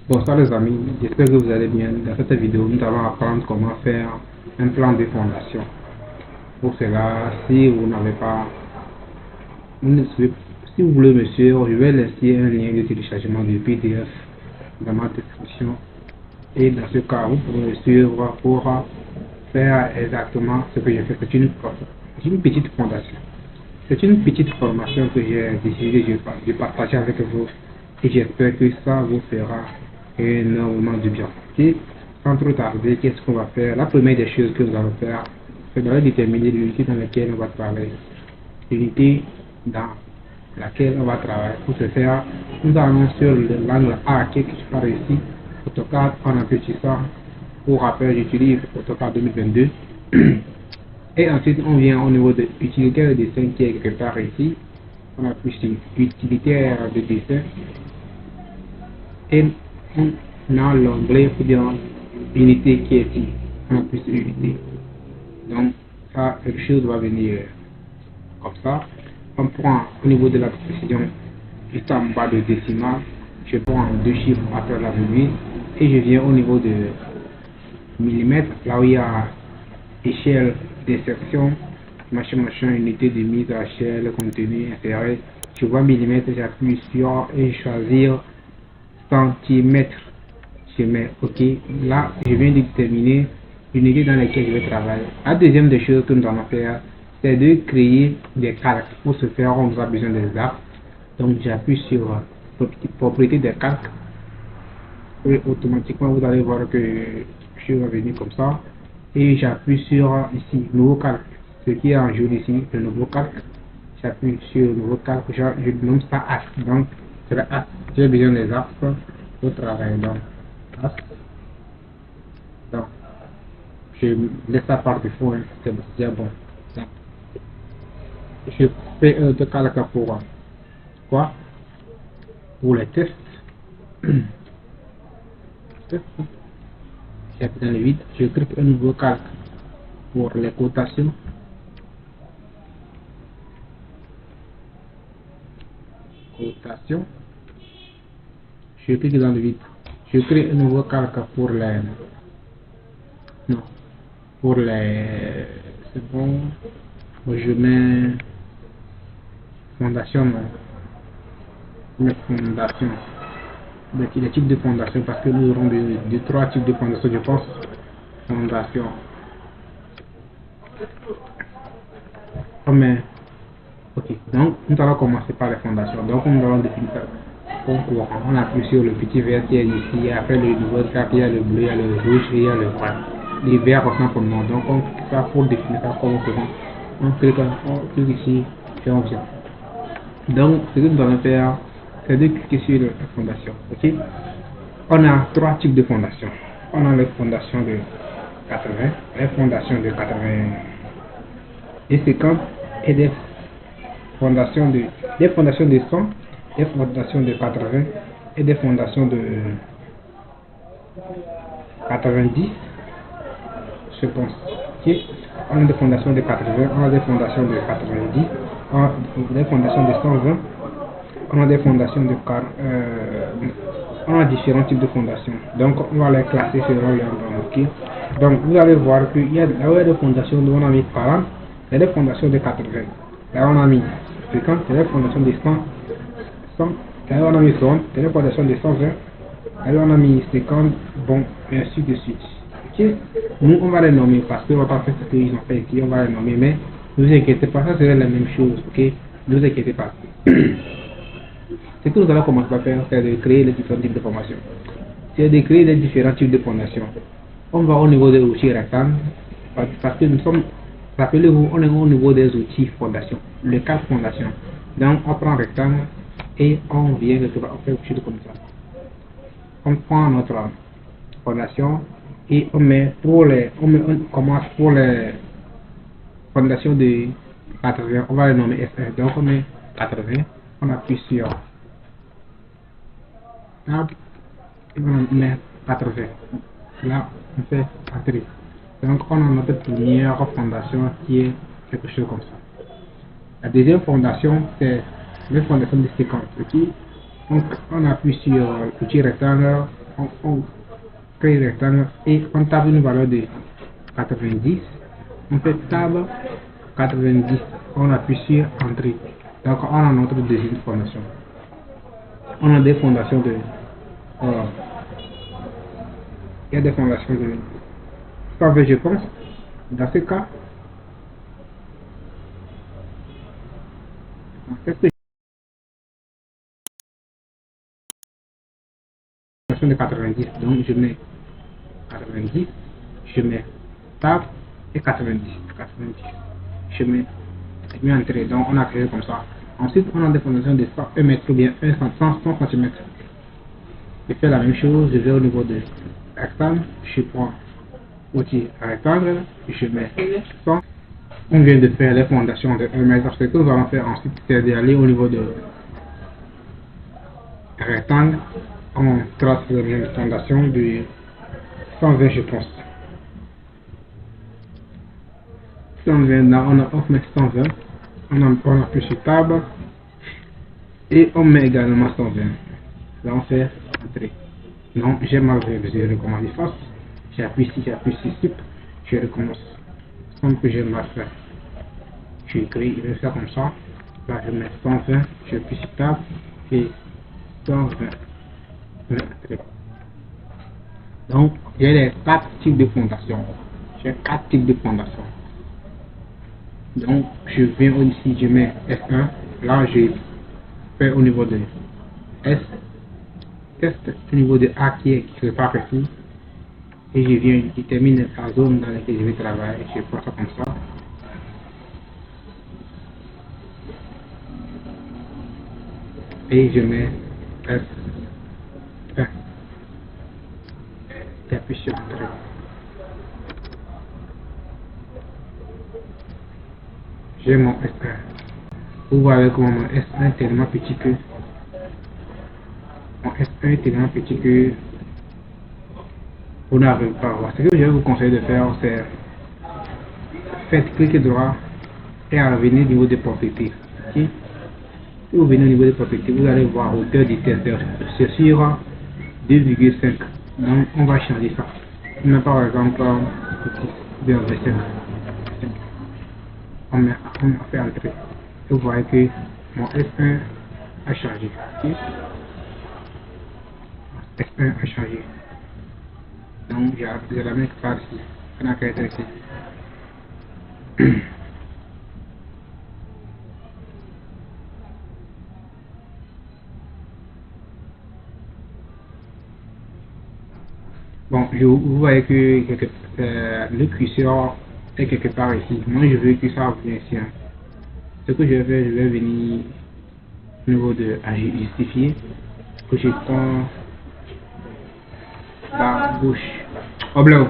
Bonsoir les amis, j'espère que vous allez bien. Dans cette vidéo, nous allons apprendre comment faire un plan de fondation. Pour cela, si vous n'avez pas, si vous voulez me suivre, je vais laisser un lien de téléchargement du PDF dans ma description. Et dans ce cas, vous pouvez me suivre pour faire exactement ce que je fais. C'est une petite fondation. C'est une petite formation que j'ai décidé de partager avec vous. Et j'espère que ça vous fera énormément de bien. Et sans trop tarder, qu'est-ce qu'on va faire? La première des choses que nous allons faire, c'est de déterminer l'unité dans laquelle on va travailler. L'unité dans laquelle on va travailler. Pour ce faire, nous allons sur l'angle A qui est par ici, AutoCAD en emplissant. Pour rappel, j'utilise AutoCAD 2022. Et ensuite, on vient au niveau de utilitaire de dessin qui est quelque part ici. On appuie sur utilitaire de dessin. Et on a l'onglet pour dire unité qui est ici. On appuie sur unité. Donc, ça, quelque chose va venir comme ça. On prend au niveau de la précision, juste en bas de décimal. Je prends deux chiffres après la virgule. Et je viens au niveau de millimètres, là où il y a échelle d'insertion, machin, unité de mise à échelle, contenu, inséré. Je vois millimètres, j'appuie sur et choisir centimètres. Je mets OK. Là, je viens de déterminer l'unité dans laquelle je vais travailler. La deuxième des choses que nous allons faire, c'est de créer des calques. Pour ce faire, on aura besoin des axes. Donc, j'appuie sur propriété des calques. Et automatiquement, vous allez voir que je vais venir comme ça. Et j'appuie sur ici, nouveau calque. Ce qui est en jaune ici, le nouveau calque. J'appuie sur le nouveau calque. Je nomme ça axe. Donc, c'est l'axe. J'ai besoin des axes pour travailler. Donc, axe. Donc, je laisse ça par défaut. Hein. C'est bon. Donc, je fais un autre calque pour quoi? Pour les tests. J'appuie dans le vide, je crée un nouveau calque pour les cotations. Je clique dans le vide, je crée un nouveau calque pour les c'est bon, je mets fondation, les types de fondation, parce que nous aurons de trois types de fondation, je pense. Fondation. Mais, ok, donc nous allons commencer par les fondations. Donc nous allons définir ça. On appuie sur le petit vert qui est ici, après le nouveau cap, il y a le bleu, il y a le rouge, il y a le vert. Les verts ressemblent pour moi, donc on clique ça pour définir ça comme on clique ici, et on vient. Donc ce que nous allons faire, c'est de cliquer sur la fondation. Ok, on a trois types de fondations. On a les fondations de 80, les fondations de 80 et 50 et des fondations de 100, des fondations de 80 et des fondations de 90, je pense. Ok, on a des fondations de 80, on a des fondations de 90, on a des fondations de 120. On a des fondations on a différents types de fondations. Donc, on va les classer selon leur nom. Okay? Donc, vous allez voir qu'il y a là où il y a des fondations où on a mis 40, il y a des fondations de 80. Là, on a mis 50, il y a des fondations de 100, là, on a mis 60, il y a des fondations de 120, là, on a mis 50, bon, et ainsi de suite. Okay? Nous, on va les nommer parce qu'on va pas faire ce qu'ils ont fait ici, on va les nommer, mais ne vous inquiétez pas, ça serait la même chose. Ok? Ne vous inquiétez pas. Ce que nous allons commencer à faire, c'est de créer les différents types de formations. C'est de créer les différents types de fondations. On va au niveau des outils rectangles, parce que nous sommes, rappelez-vous, on est au niveau des outils fondation, le calque fondation. Donc on prend rectangle et on vient de faire quelque chose comme ça. On prend notre fondation et on commence pour les fondations de 80, on va les nommer F1. Donc on met 80, on appuie sur là, on met 80. Là, on fait entrer. Donc, on a notre première fondation qui est quelque chose comme ça. La deuxième fondation, c'est la fondation de 50. Okay? Donc, on appuie sur l'outil rectangle on crée le rectangle et on tape une valeur de 90. On fait table 90. On appuie sur entrée. Donc on a notre deuxième fondation. On a des fondations de... il y a des fondations de 120 je pense. Dans ce cas, qu'est-ce que fondation de 90. Donc je mets 90, je mets table et 90. Je mets entrée. Donc on a créé comme ça. Ensuite on a des fondations de 1 mètre ou bien 100 cm. Je fais la même chose, je vais au niveau de rectangle, je prends outil rectangle, je mets 100. On vient de faire les fondations de 1 mètre. Ce que nous allons faire ensuite, c'est d'aller au niveau de rectangle. On trace une fondation de 120 je pense. 120, là on met 120. On appuie sur table et on met également 120. Là on fait entrer. Non, j'ai mal vu, je recommence face. J'appuie ici, je recommence. Comme que j'ai mal fait. Je écris, je vais faire comme ça. Là je mets 120, j'appuie sur table et 120. Donc j'ai les 4 types de fondation. J'ai 4 types de fondation. Donc je viens ici, je mets S1. Là je fais au niveau de S. Test au niveau de A qui est quelque ici. Et je viens, je termine la zone dans laquelle je vais travailler. Je prends ça comme ça. Et je mets S1. J'appuie sur Entrée. J'ai mon S1. Vous voyez comment mon S1 est tellement petit que vous n'arrivez pas à voir. Ce que je vais vous conseiller de faire, c'est faites clic droit et revenir au niveau des propriétés. Okay? Si vous venez au niveau des propriétés, vous allez voir hauteur du test. C'est sur 2,5. Donc on va changer ça. On met par exemple 2,5. On fait entrer. Et vous voyez que mon S1 a changé. Okay? S1 a changé. Donc j'ai la même part ici. On a qu'à être ici. Bon, vous voyez que le curseur est quelque part ici. Moi je veux que ça vienne ici. Hein. Ce que je vais faire, je vais venir au niveau de justifier. Que je prends la gauche. Au bleu.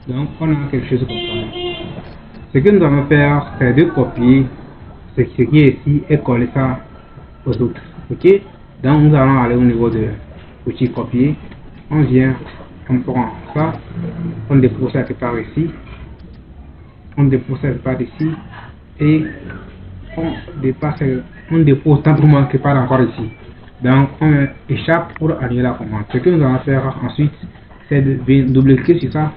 Donc on a quelque chose comme ça. Ce que nous allons faire, c'est de copier ce qui est ici et coller ça aux autres. Ok? Donc nous allons aller au niveau de outil copier. On vient, on prend ça, on dépose ça quelque part ici. On dépose ça quelque part ici. Et on dépose simplement quelque part encore ici. Donc on échappe pour annuler la commande. Ce que nous allons faire ensuite, c'est de double-cliquer sur ça.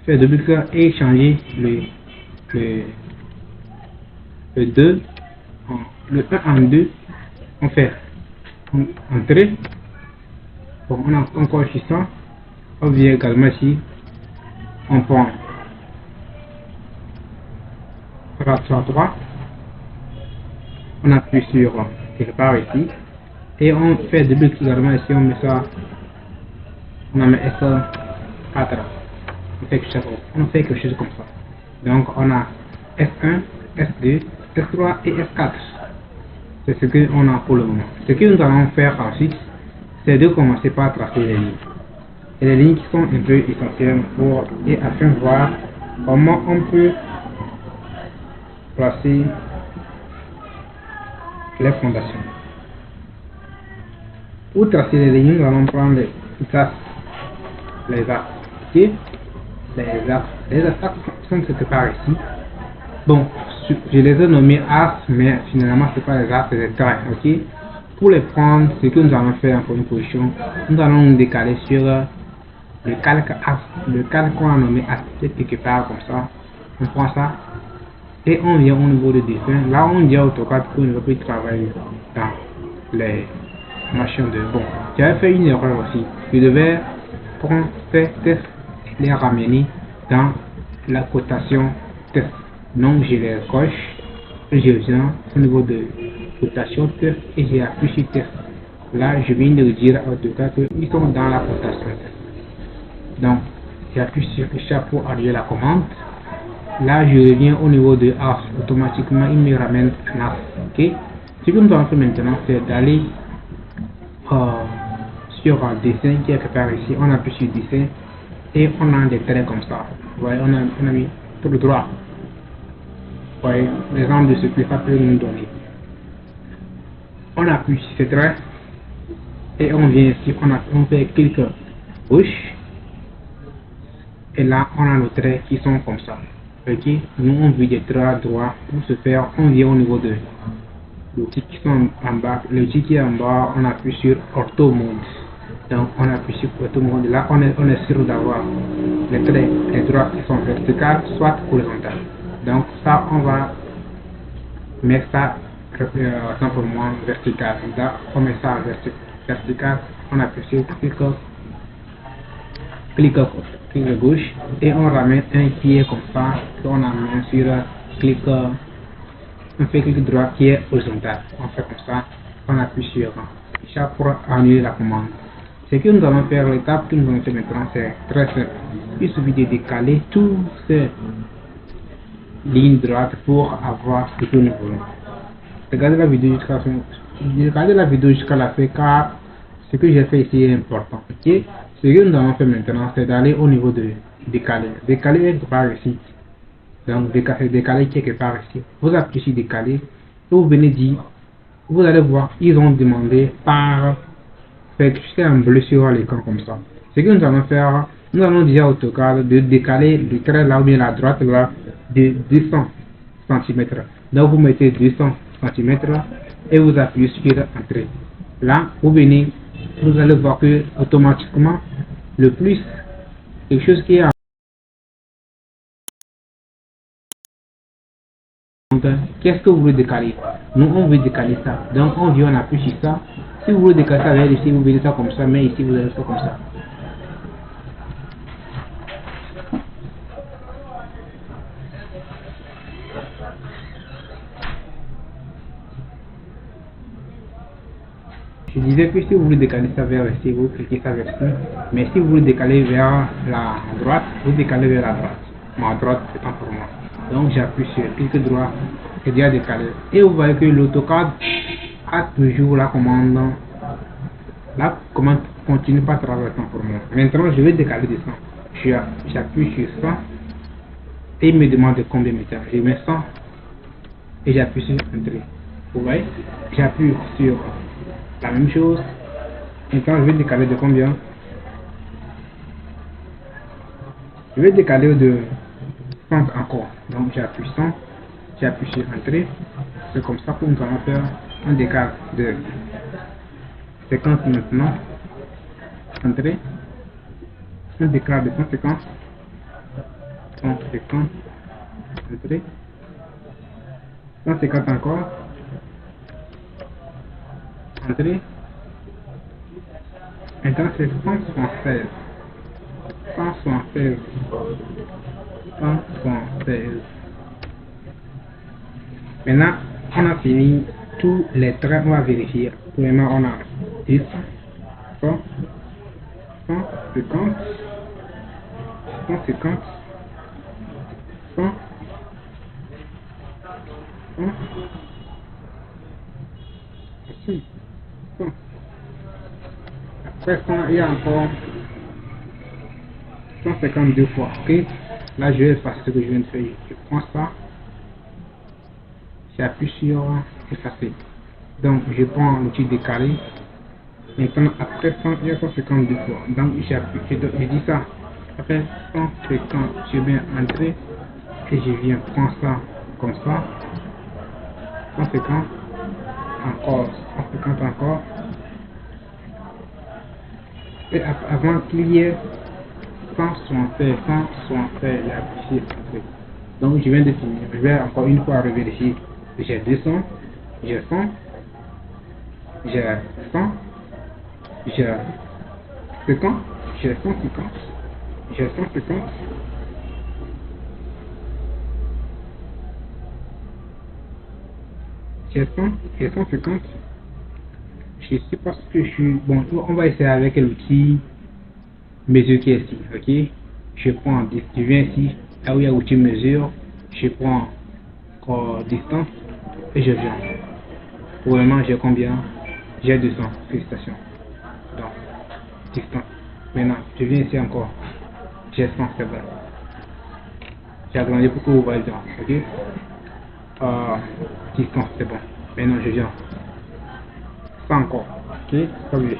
Faire double-clic et changer le 2 le 1 en 2. On fait entrer. Bon, on a encore ici ça. On vient également ici. On prend 3. On appuie sur quelque part ici. Et on fait double-clic également ici. On met ça. On en met ça 4. On fait quelque chose comme ça. Donc on a S1, S2, S3 et S4. C'est ce qu'on a pour le moment. Ce que nous allons faire ensuite, c'est de commencer par tracer les lignes. Et les lignes qui sont un peu essentielles afin de voir comment on peut placer les fondations. Pour tracer les lignes, nous allons prendre les axes. Ok? Les axes sont quelque part ici. Bon, je les ai nommés axes, mais finalement c'est pas les axes, c'est des traits. Ok? Pour les prendre, ce que nous allons faire pour une position, nous allons nous décaler sur le calque axe, le calque qu'on a nommé axe, quelque part comme ça. On prend ça et on vient au niveau de dessin. Là, on dit à AutoCAD qu'on ne va plus travailler dans les machines de. Bon, j'avais fait une erreur aussi. Je devais prendre ces tests et les ramener dans la cotation test. Donc, je les coche et je viens au niveau de cotation test et j'ai appuyé sur test. Là, je viens de dire à AutoCAD qu'ils sont dans la cotation test. Donc, j'appuie sur Chat pour arriver la commande. Là, je reviens au niveau de ARS. Automatiquement, il me ramène un ARS. Ok? Ce que nous allons faire maintenant, c'est d'aller sur un dessin qui est quelque part ici. On appuie sur dessin et on a des traits comme ça. Vous voyez, on a mis tout le droit. Vous voyez, l'exemple de ce que ça peut nous donner. On appuie sur ces traits et on vient ici. On fait clic gauche. Et là, on a nos traits qui sont comme ça. Ok, nous on veut des traits droits. Pour ce faire, on vient au niveau de l'outil qui sont en bas. L'outil qui est en bas, on appuie sur Ortho Mode. Donc on appuie sur Ortho Mode. Là, on est sûr d'avoir les traits, les droits qui sont verticales, soit horizontales. Donc ça, on va mettre ça simplement vertical. Là, on met ça vertical. On appuie sur clic gauche et on ramène un qui est comme ça, on amène sur on fait clic droit qui est horizontal. On fait comme ça, on appuie sur Chat pour annuler la commande. Ce que nous allons faire, l'étape que nous allons faire maintenant, c'est très simple. Il suffit de décaler toutes ces lignes droites pour avoir ce que nous voulons. Regardez la vidéo jusqu'à la fin car ce que j'ai fait ici est important. Okay? Ce que nous allons faire maintenant, c'est d'aller au niveau de décaler. Décaler est quelque part ici. Donc, décaler quelque part ici. Vous appuyez sur décaler et vous venez dire, vous allez voir, ils ont demandé par fait un bleu sur l'écran comme ça. Ce que nous allons faire, nous allons dire à AutoCAD de décaler le trait là ou bien la droite là de 200 cm. Donc, vous mettez 200 cm et vous appuyez sur Entrée. Là, vous venez. Vous allez voir que automatiquement le plus, quelque chose qui est qu'est-ce que vous voulez décaler? Nous on veut décaler ça, donc on vient, on appuie sur ça. Si vous voulez décaler ça, ici vous voulez ça comme ça, mais ici vous allez faire comme ça. Je disais que si vous voulez décaler ça vers ici, vous cliquez ça vers ici. Mais si vous voulez décaler vers la droite, vous décalez vers la droite. Ma droite, c'est pas pour moi. Donc j'appuie sur clic droit et déjà décalé. Et vous voyez que l'AutoCAD a toujours la commande. La commande continue pas travailler pour moi. Maintenant, je vais décaler de 100. J'appuie sur 100 et il me demande de combien de mètres. Je mets 100 et j'appuie sur Entrée. Vous voyez, j'appuie sur la même chose. Maintenant, je vais décaler de combien? Je vais décaler de 100 encore. Donc, j'appuie 100. J'appuie sur Entrée. C'est comme ça que nous allons faire un décalage de 50 maintenant. Entrée. Un décalage de 150. 150. Entrée. 150 encore. Entrée. Maintenant, c'est 176. 176. 176. Maintenant, on a fini tous les traits, on va vérifier. Premièrement, on a 10, 100, 150, 150, 100, 100. Ici. 100. Après 100, il y a encore 152 fois. Ok. Là, je vais effacer ce que je viens de faire. Je prends ça. J'appuie sur effacer. Donc, je prends l'outil décalé. Maintenant, après 100, il y a 152 fois. Donc, j'appuie. Je dis ça. Après 150, je viens entrer. Et je viens prendre ça comme ça. 150. Encore. 150 encore. Et avant qu'il y ait 100 soit fait, j'ai appuyé entrée. Donc, je viens de finir. Je vais encore une fois revérifier. J'ai 200, j'ai 100, j'ai 100, j'ai 50, j'ai 150, j'ai 150, j'ai 100, j'ai 150. Je sais pas ce que je suis. Bon, on va essayer avec l'outil mesure qui est ici. Ok, je prends, je viens ici, là où il y a l'outil mesure, je prends distance et je viens. Pour le moment, j'ai combien? J'ai 200. Félicitations. Donc, distance. Maintenant, je viens ici encore. J'ai 100, c'est bon. J'ai agrandi pour que vous voyez bien. Ok? Distance, c'est bon. Maintenant, je viens. 100 encore. Ok? Ça veut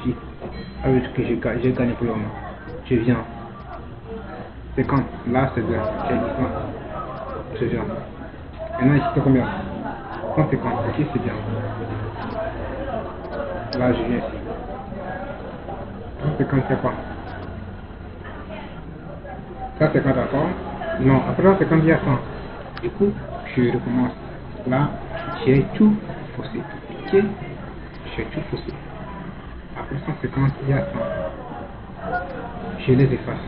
dire que j'ai gagné pour le moment. Je viens. 50. Là, c'est bien. J'ai 100. Je viens. Maintenant, ici, c'est combien? 150. Ok, c'est bien. Là, je viens ici. 150, c'est pas. 150 encore. Non, après 150, il y a 100. Du coup, je recommence. Là, j'ai tout faussé. Ok? J'ai tout faussé. Après 150, il y a 100. Je les efface.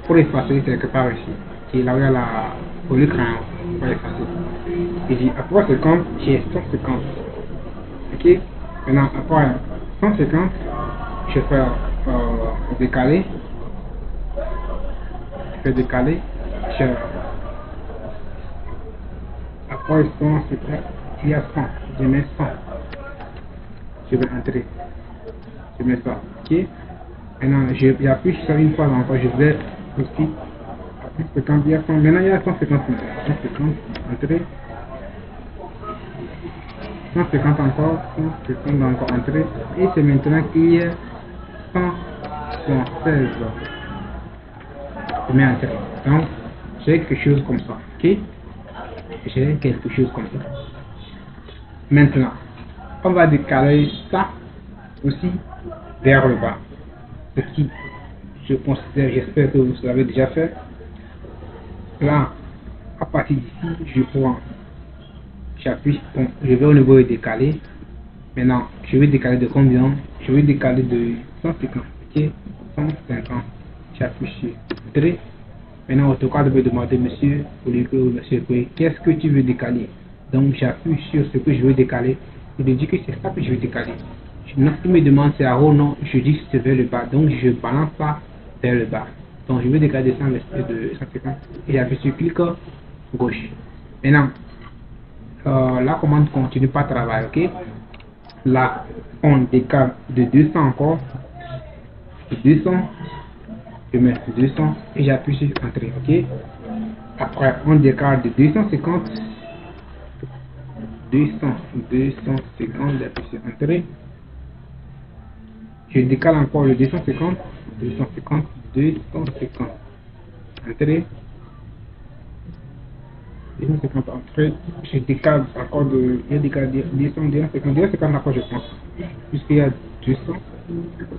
Pour effacer, c'est quelque part ici. Et là où il y a pour le crayon, pour effacer. Et j'ai après 50, j'ai 150. Ok? Maintenant, après 150, je fais décaler. Je fais décaler. Après 150, il y a 100. Je mets 100. Je vais entrer. Je mets ça. Ok? Maintenant, j'appuie sur ça une fois encore. Je vais aussi. Après 50, il y a 100. Maintenant, il y a 150. 150, entrer. 150 encore. 150 encore, entrer. Et c'est maintenant qu'il y a 176. Je mets entrer. Donc, j'ai quelque chose comme ça. Ok? J'ai quelque chose comme ça. Maintenant, on va décaler ça aussi vers le bas. Ce qui, je considère, j'espère que vous l'avez déjà fait. Là, à partir d'ici, je prends, j'appuie, bon, je vais au niveau de décaler. Maintenant, je vais décaler de combien? Je vais décaler de 150. Ok? 150. J'appuie sur Entrée. Maintenant, AutoCAD va demander, monsieur, qu'est-ce que tu veux décaler? Donc, j'appuie sur ce que je veux décaler. Il me dit que c'est ça que je veux décaler. Il me demande c'est à haut, non, je dis que c'est vers le bas. Donc, je balance ça vers le bas. Donc, je veux décaler de 150. Et j'appuie sur clic gauche. Maintenant, la commande continue pas travail, ok? Là, on décale de 200 encore. De 200. Je mets 200 et j'appuie sur Entrée, ok? Après, on décale de 250. 250, j'appuie sur Entrée. Je décale encore le 250. 250. Entrée. 250 entrée. Je décale encore de. Je décale 250 encore, je pense. Puisqu'il y a 200.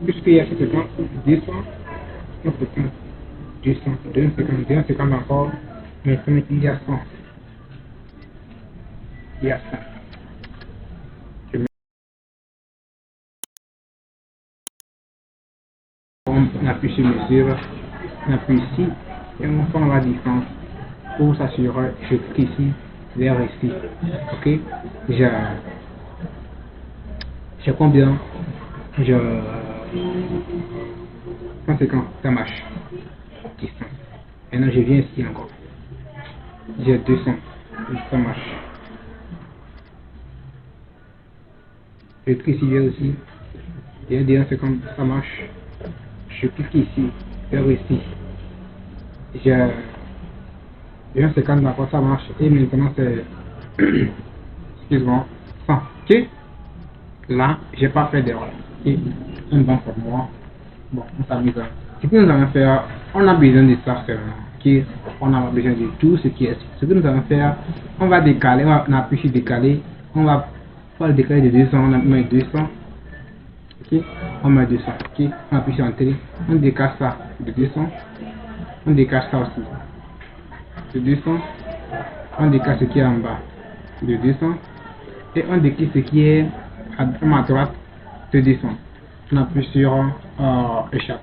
Puisqu'il y a 150, 200. 150. 200, 250, 250 encore. Maintenant, il y a 100. Il y a 100. On appuie sur mesure, on appuie ici et on prend la distance pour s'assurer. Je clique ici, vers ici. Ok? J'ai combien? J'ai 150, ça marche. Distance. Maintenant je viens ici encore. J'ai 200, ça marche. Je clique ici vers ici. Et dire c'est comme ça marche. Je clique ici, vers ici. J'ai un 50 d'accord, ça marche. Et maintenant c'est excuse-moi 100. Ok. Là, j'ai pas fait d'erreur. Ok. Un bon pour moi. Bon, on s'amuse. Ce que nous allons faire, on a besoin de ça seulement. Ok. On a besoin de tout ce qui est. Ce que nous allons faire, on va décaler, on appuie sur décaler. On va pas le décaler de 200, on met 200. Ok. On met 200. Ok. On appuie sur entrée. On décale ça de 200. On décale ça aussi de 200. On décale ce qui est en bas de 200. Et on décale ce qui est à droite de 200. On appuie sur échappe.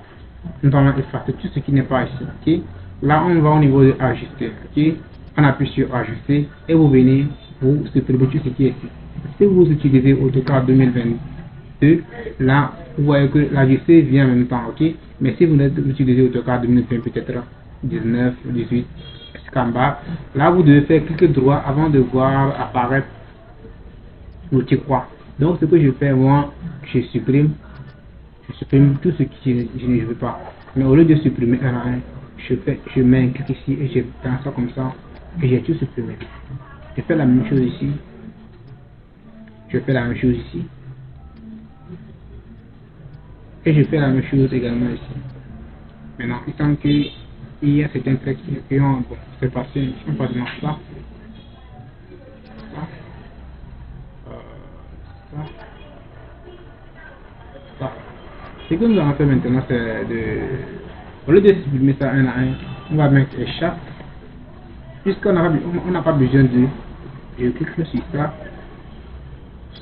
Nous allons effacer tout ce qui n'est pas ici. Ok. Là, on va au niveau de ajuster. Ok. On appuie sur ajuster et vous venez, vous supprimez tout ce qui est ici. Si vous utilisez AutoCAD 2022, là, vous voyez que l'ajuster vient en même temps. Ok. Mais si vous utilisez AutoCAD 2020, peut-être 19, 18, jusqu'en bas, là, vous devez faire clic droit avant de voir apparaître l'outil croix. Donc, ce que je fais, moi, je supprime tout ce qui je ne veux pas. Mais au lieu de supprimer un à un, je mets un clic ici et je prends ça comme ça et j'ai tout supprimé. Je fais la même chose ici. Je fais la même chose ici. Et je fais la même chose également ici. Maintenant, il semble qu'il y a certains traits qui ont, bon, c'est passé, on passe dans ça. Ça. Ce que nous allons faire maintenant, c'est au lieu de supprimer ça un à un, on va mettre échappe. Puisqu'on n'a pas besoin de. Je clique sur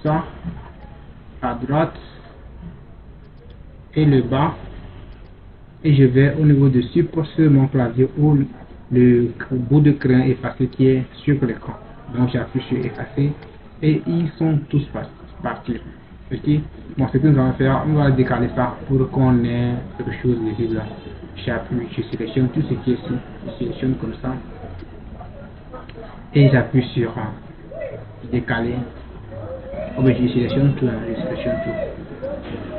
ça, à droite, et le bas, et je vais au niveau de support sur mon clavier où le bout de crayon effacé qui est sur l'écran. Donc j'appuie sur effacer, et ils sont tous partis. Ok. Bon, ce que nous allons faire, on va décaler ça pour qu'on ait quelque chose de visible. J'appuie, je sélectionne tout ce qui est ici, je sélectionne comme ça, et j'appuie sur décaler. Oh, mais je sélectionne tout, je sélectionne tout.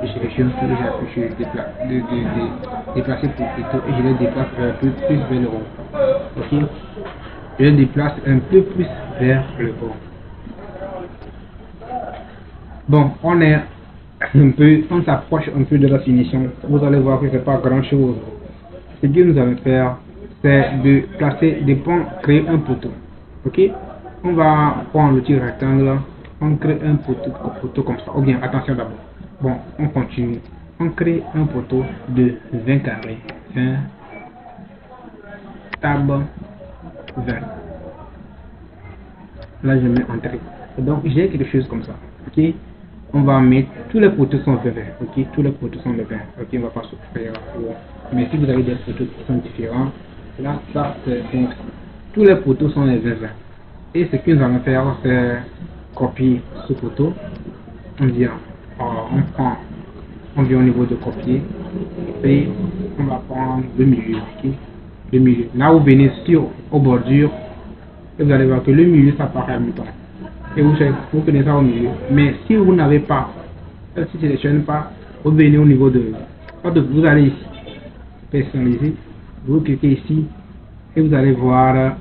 Je sélectionne tout, j'appuie sur déplacer pour plutôt et je le déplace un peu plus vers le haut. Ok. Je le déplace un peu plus vers le haut. Bon, on s'approche un peu de la finition. Vous allez voir que c'est pas grand chose. Ce que nous allons faire, c'est de placer des ponts, créer un poteau. Ok. On va prendre le petit rectangle, on crée un poteau comme ça. Ou bien, attention d'abord. Bon, on continue. On crée un poteau de 20 carrés. 20 tab 20. Là, je mets entrée. Donc, j'ai quelque chose comme ça. Ok. On va mettre, tous les poteaux sont 20, ok, tous les poteaux sont de 20, ok, on va pas se faire, mais si vous avez des poteaux qui sont différents, là, ça, c'est tous les poteaux sont les 20, et ce que nous allons faire, c'est copier ce poteau, on vient au niveau de copier, et on va prendre le milieu, ok, le milieu, là vous venez aux bordures, et vous allez voir que le milieu, ça paraît à mi-temps. Et vous prenez ça au milieu. Mais si vous n'avez pas, si vous ne sélectionnez pas, vous venez au niveau de. Vous allez ici, personnaliser, vous cliquez ici et vous allez voir,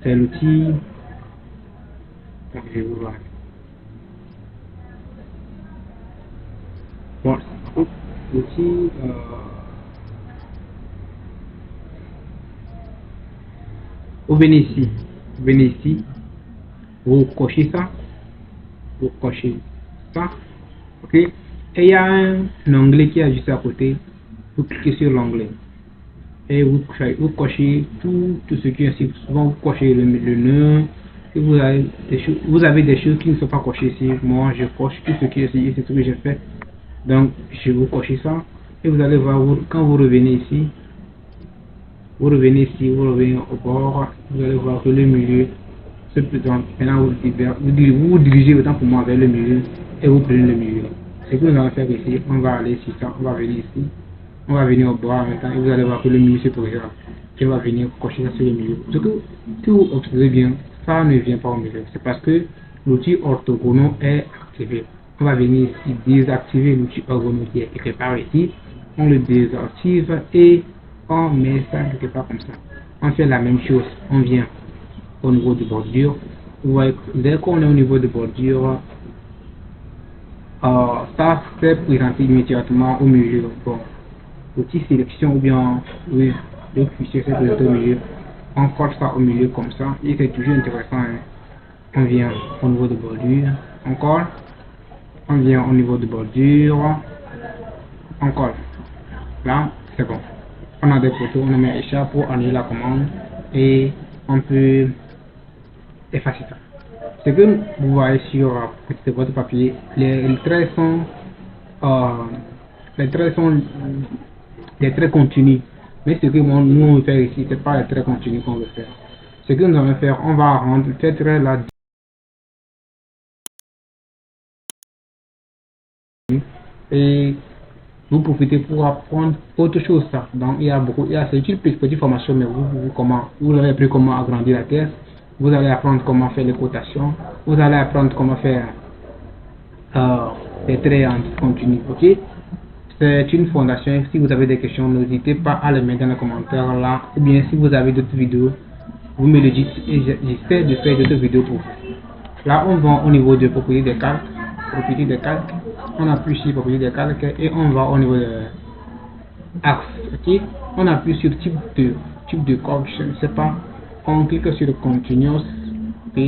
c'est l'outil. Je vais vous voir. Bon, l'outil. Vous venez ici. Vous cochez ça, ok, et il y a un onglet qui est juste à côté, vous cliquez sur l'onglet, et vous cochez tout ce qui est ici, souvent vous cochez le nœud, et vous avez des choses qui ne sont pas cochées ici, moi je coche tout ce qui est ici, et c'est ce que j'ai fait, donc je vous coche ça, et vous allez voir, quand vous revenez ici, vous revenez au bord, vous allez voir que le milieu. Maintenant vous dirigez autant pour moi vers le milieu et vous prenez le milieu. Ce que nous allons faire ici, on va aller ici, on va venir ici, on va venir au bord maintenant et vous allez voir que le milieu se présente. Et on va venir cocher ça sur le milieu. Ce que si vous observez bien, ça ne vient pas au milieu. C'est parce que l'outil orthogonal est activé. on va venir ici désactiver l'outil orgono qui est quelque part ici, on le désactive et on met ça quelque part comme ça. On fait la même chose, on vient au niveau de bordure. Vous voyez, dès qu'on est au niveau de bordure, ça s'est présenté immédiatement au milieu. Bon, outil sélection ou bien oui, le fichier s'est présenté au milieu. On colle ça au milieu comme ça et c'est toujours intéressant. Hein. On vient au niveau de bordure, on colle. On vient au niveau de bordure, on colle. Là, c'est bon. On a des photos, on met échappe pour annuler la commande et on peut effacer ça. Ce que vous voyez sur votre papier, les traits sont des traits continus. Mais ce que nous on veut faire ici, c'est pas les traits continus qu'on veut faire. Ce que nous allons faire, on va rendre ces traits là et vous profitez pour apprendre autre chose ça. Donc c'est une petite formation, mais vous allez apprendre comment agrandir la caisse, vous allez apprendre comment faire les cotations, vous allez apprendre comment faire les traits en continu. Ok, c'est une fondation. Si vous avez des questions, n'hésitez pas à les mettre dans les commentaires là, ou bien si vous avez d'autres vidéos, vous me le dites et j'essaie de faire d'autres vidéos pour vous. Là on va au niveau de propriété des calques. Propriété des calques, on appuie sur propriété des calques et on va au niveau de axe. Ok, on appuie sur type de code, je ne sais pas, on clique sur le continuous. Ok,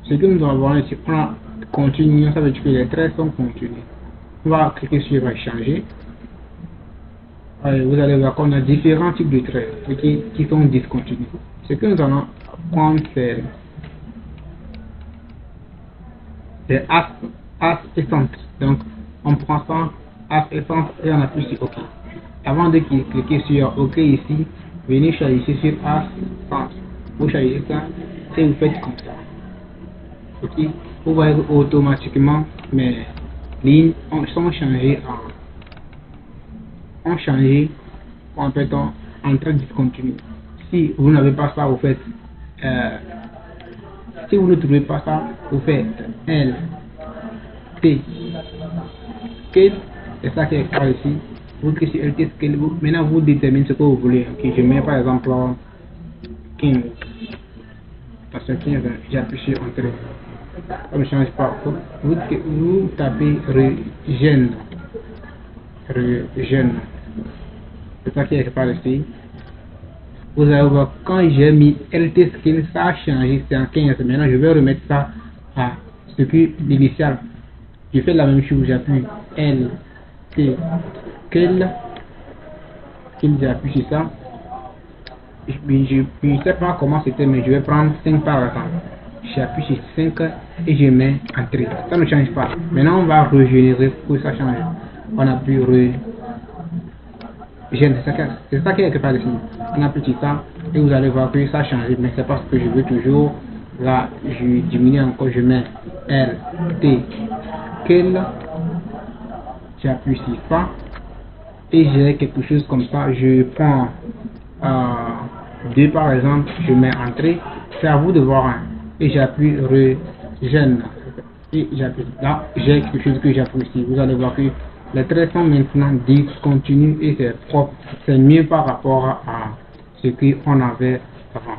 ce que nous allons voir ici, on a continuous, ça veut dire que les traits sont continus. On va cliquer sur changer. Vous allez voir qu'on a différents types de traits, okay, qui sont discontinus. Ce que nous allons prendre, c'est as et centre. Donc on prend ça, as et centre, et on appuie sur OK. Avant de cliquer sur OK ici, venez choisir sur as, centre. Vous choisissez ça et vous faites comme ça. Ok, vous voyez automatiquement mes lignes sont changées en trait discontinu. Si vous n'avez pas ça, vous faites si vous ne trouvez pas ça, vous faites L T scale, c'est ça qui est par ici. Vous cliquez sur LT scale, maintenant vous déterminez ce que vous voulez. Ok, je mets par exemple 15. Parce que 15, j'appuie sur entrée. Ça ne change pas. Vous tapez regen. C'est ça qui est par ici. Vous allez voir, quand j'ai mis LT scale, ça a changé, c'est en 15. Maintenant, je vais remettre ça à ce que l'initial. Je fais la même chose, j'appuie L, T, scale, j'appuie sur ça. Je ne sais pas comment c'était, mais je vais prendre 5 par exemple. J'appuie sur 5 et je mets entrée. Ça ne change pas. Maintenant, on va régénérer pour que ça change. On appuie c'est ça qui est quelque ici. On appuie sur ça et vous allez voir que ça change. Mais c'est pas ce que je veux toujours. Là, je diminue encore, je mets L, T, scale. J'appuie sur ça et j'ai quelque chose comme ça. Je prends 2 par exemple, je mets entrée. C'est à vous de voir. Hein. Et j'appuie regen. Et j'appuie là, j'ai quelque chose que j'appuie ici. Vous allez voir que les traits sont maintenant discontinus et c'est propre. C'est mieux par rapport à ce qu'on avait avant.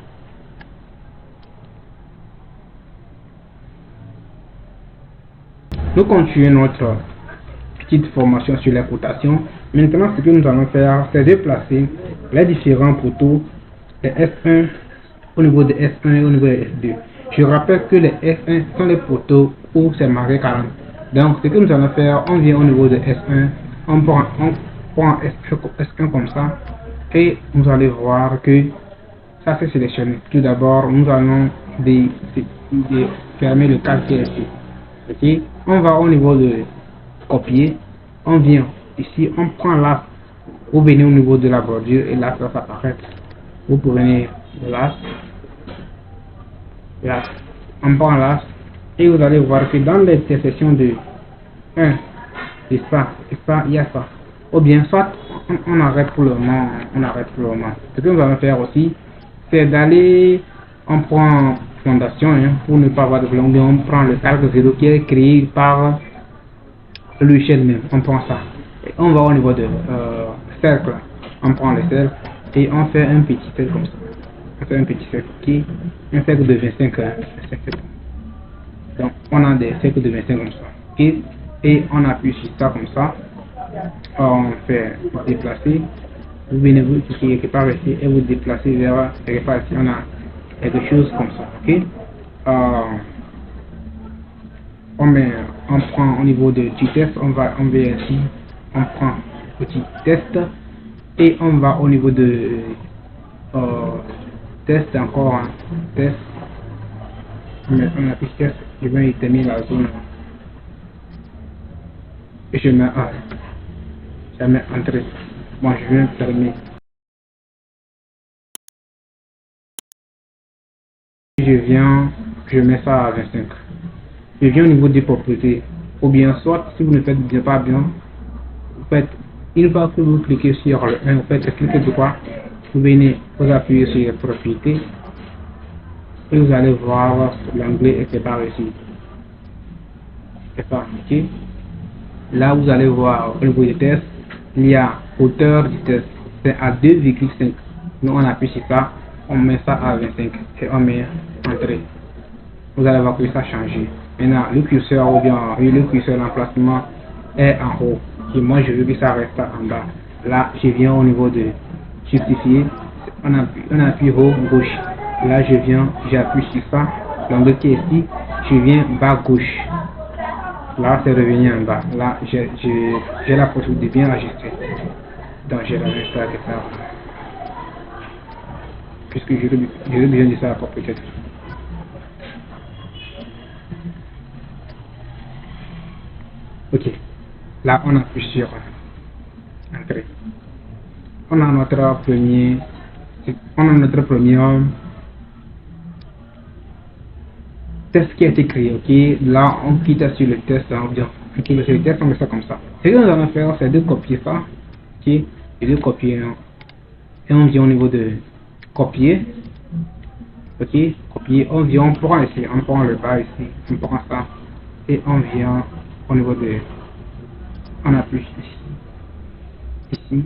Nous continuons notre petite formation sur les cotations. Maintenant, ce que nous allons faire, c'est de placer les différents poteaux, les S1 au niveau de S1 et au niveau de S2. Je rappelle que les S1 sont les poteaux où c'est marqué 40. Donc, ce que nous allons faire, on vient au niveau de S1, on prend S1 comme ça, et vous allez voir que ça c'est sélectionné. Tout d'abord, nous allons fermer le calque ici. Ok, on va au niveau de copier, on vient ici, on prend l'as, vous venez au niveau de la bordure et là ça va apparaître. Vous prenez l'as, on prend l'as et vous allez voir que dans les sections de 1 et ça, il y a ça. Ou bien soit on arrête pour le moment, Ce que nous allons faire aussi, c'est d'aller, on prend fondation hein, pour ne pas avoir de problème, on prend le calque 0 qui est créé par le logiciel même, on prend ça. Et on va au niveau de cercle, on prend le cercle et on fait un petit cercle comme ça. On fait un petit cercle qui un cercle de 25. Donc on a des cercles de 25 comme ça. Et on appuie sur ça comme ça. On fait déplacer. Vous venez vous cliquer quelque part ici et vous déplacez vers quelque part ici. On a quelque chose comme ça. Ok. On prend au niveau de petit test, on vient ici, on prend petit test et on va au niveau de test encore, hein, test, on appuie test, je vais déterminer la zone et je mets entrée. Bon, je viens fermer. Je mets ça à 25. Je viens au niveau des propriétés. Ou bien soit, si vous ne faites pas bien, vous faites, une fois que vous cliquez sur le 1, vous faites cliquer droit, vous venez, vous appuyez sur les propriétés et vous allez voir l'anglais est séparé ici. C'est pas ok. Là, vous allez voir au niveau des tests, il y a hauteur du test, c'est à 2,5. Nous, on appuie sur ça, on met ça à 25 et on met entrée. Vous allez voir que ça a changé. Maintenant, le curseur ou bien le curseur d'emplacement est en haut. Et moi, je veux que ça reste en bas. Là, je viens au niveau de justifier. On appuie haut gauche. Là, j'appuie sur ça. L'angle qui est ici, je viens bas gauche. Là, c'est revenu en bas. Là, j'ai la possibilité de bien ajuster. Donc, je vais ça avec ça. Puisque j'ai besoin de ça peut-être. Ok, là on appuie sur entrée. On a notre premier test qui a été créé. Ok, là on quitte sur le test, on clique sur le test, on met ça comme ça. Ce que nous allons faire, c'est de copier ça. Ok, et de copier. Et on vient au niveau de copier. Ok, copier, on prend ici, on prend le bas ici, on prend ça et on vient au niveau de, on appuie ici, ici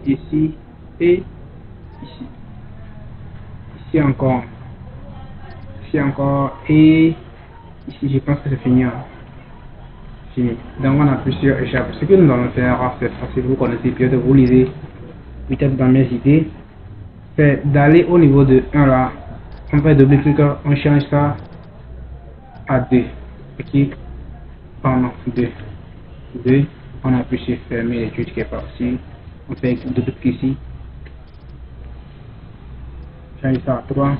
et ici, ici encore et ici. Je pense que c'est fini. Fini. Donc on appuie sur échappe. Ce que nous allons faire, c'est facile, vous connaissez peut-être, vous lisez peut-être dans mes idées, c'est d'aller au niveau de 1 là, on fait double-clic, on change ça à 2. Ok, pardon, 2, on appuie sur fermer l'étude qui est partie, on fait double-clic ici, change ça à 3,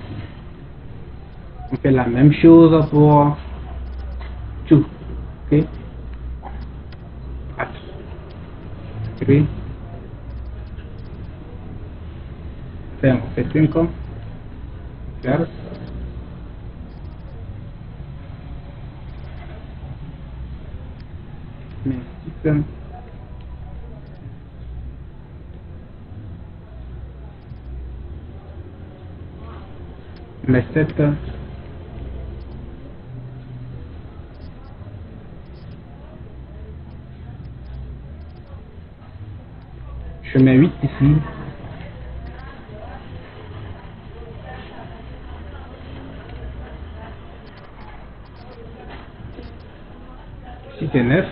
on fait la même chose pour tout. Ok, 4, 3, on fait 5, faire mais 6, mais 7, je mets 8 ici, ici c'est 9,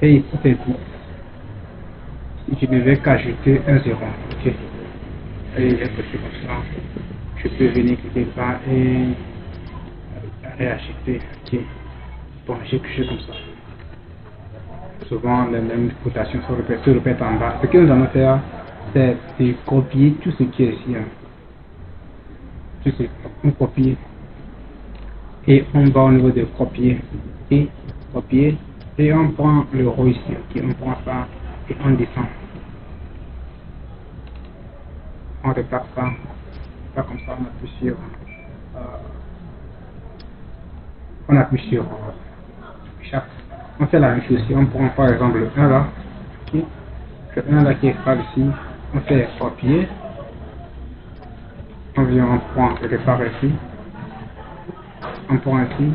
et ici c'est 10. Je ne vais qu'ajouter un 0. Ok, et je vais passer comme ça. Je peux venir quelque part et réacheter. Ok, bon, j'ai quelque comme ça. Souvent les mêmes cotations se répètent en bas. Ce que nous allons faire, c'est de copier tout ce qui est ici. Tout ce qu'on copie et on va au niveau de copier et copier et on prend le rôle ici. Ok, on prend ça et on descend. On repart ça. Pas comme ça, on appuie sur chaque. On fait la même chose ici. On prend par exemple le 1 là. Ok. Le 1 là qui est par ici. On fait copier. On vient, on prend quelque part ici. On prend ici.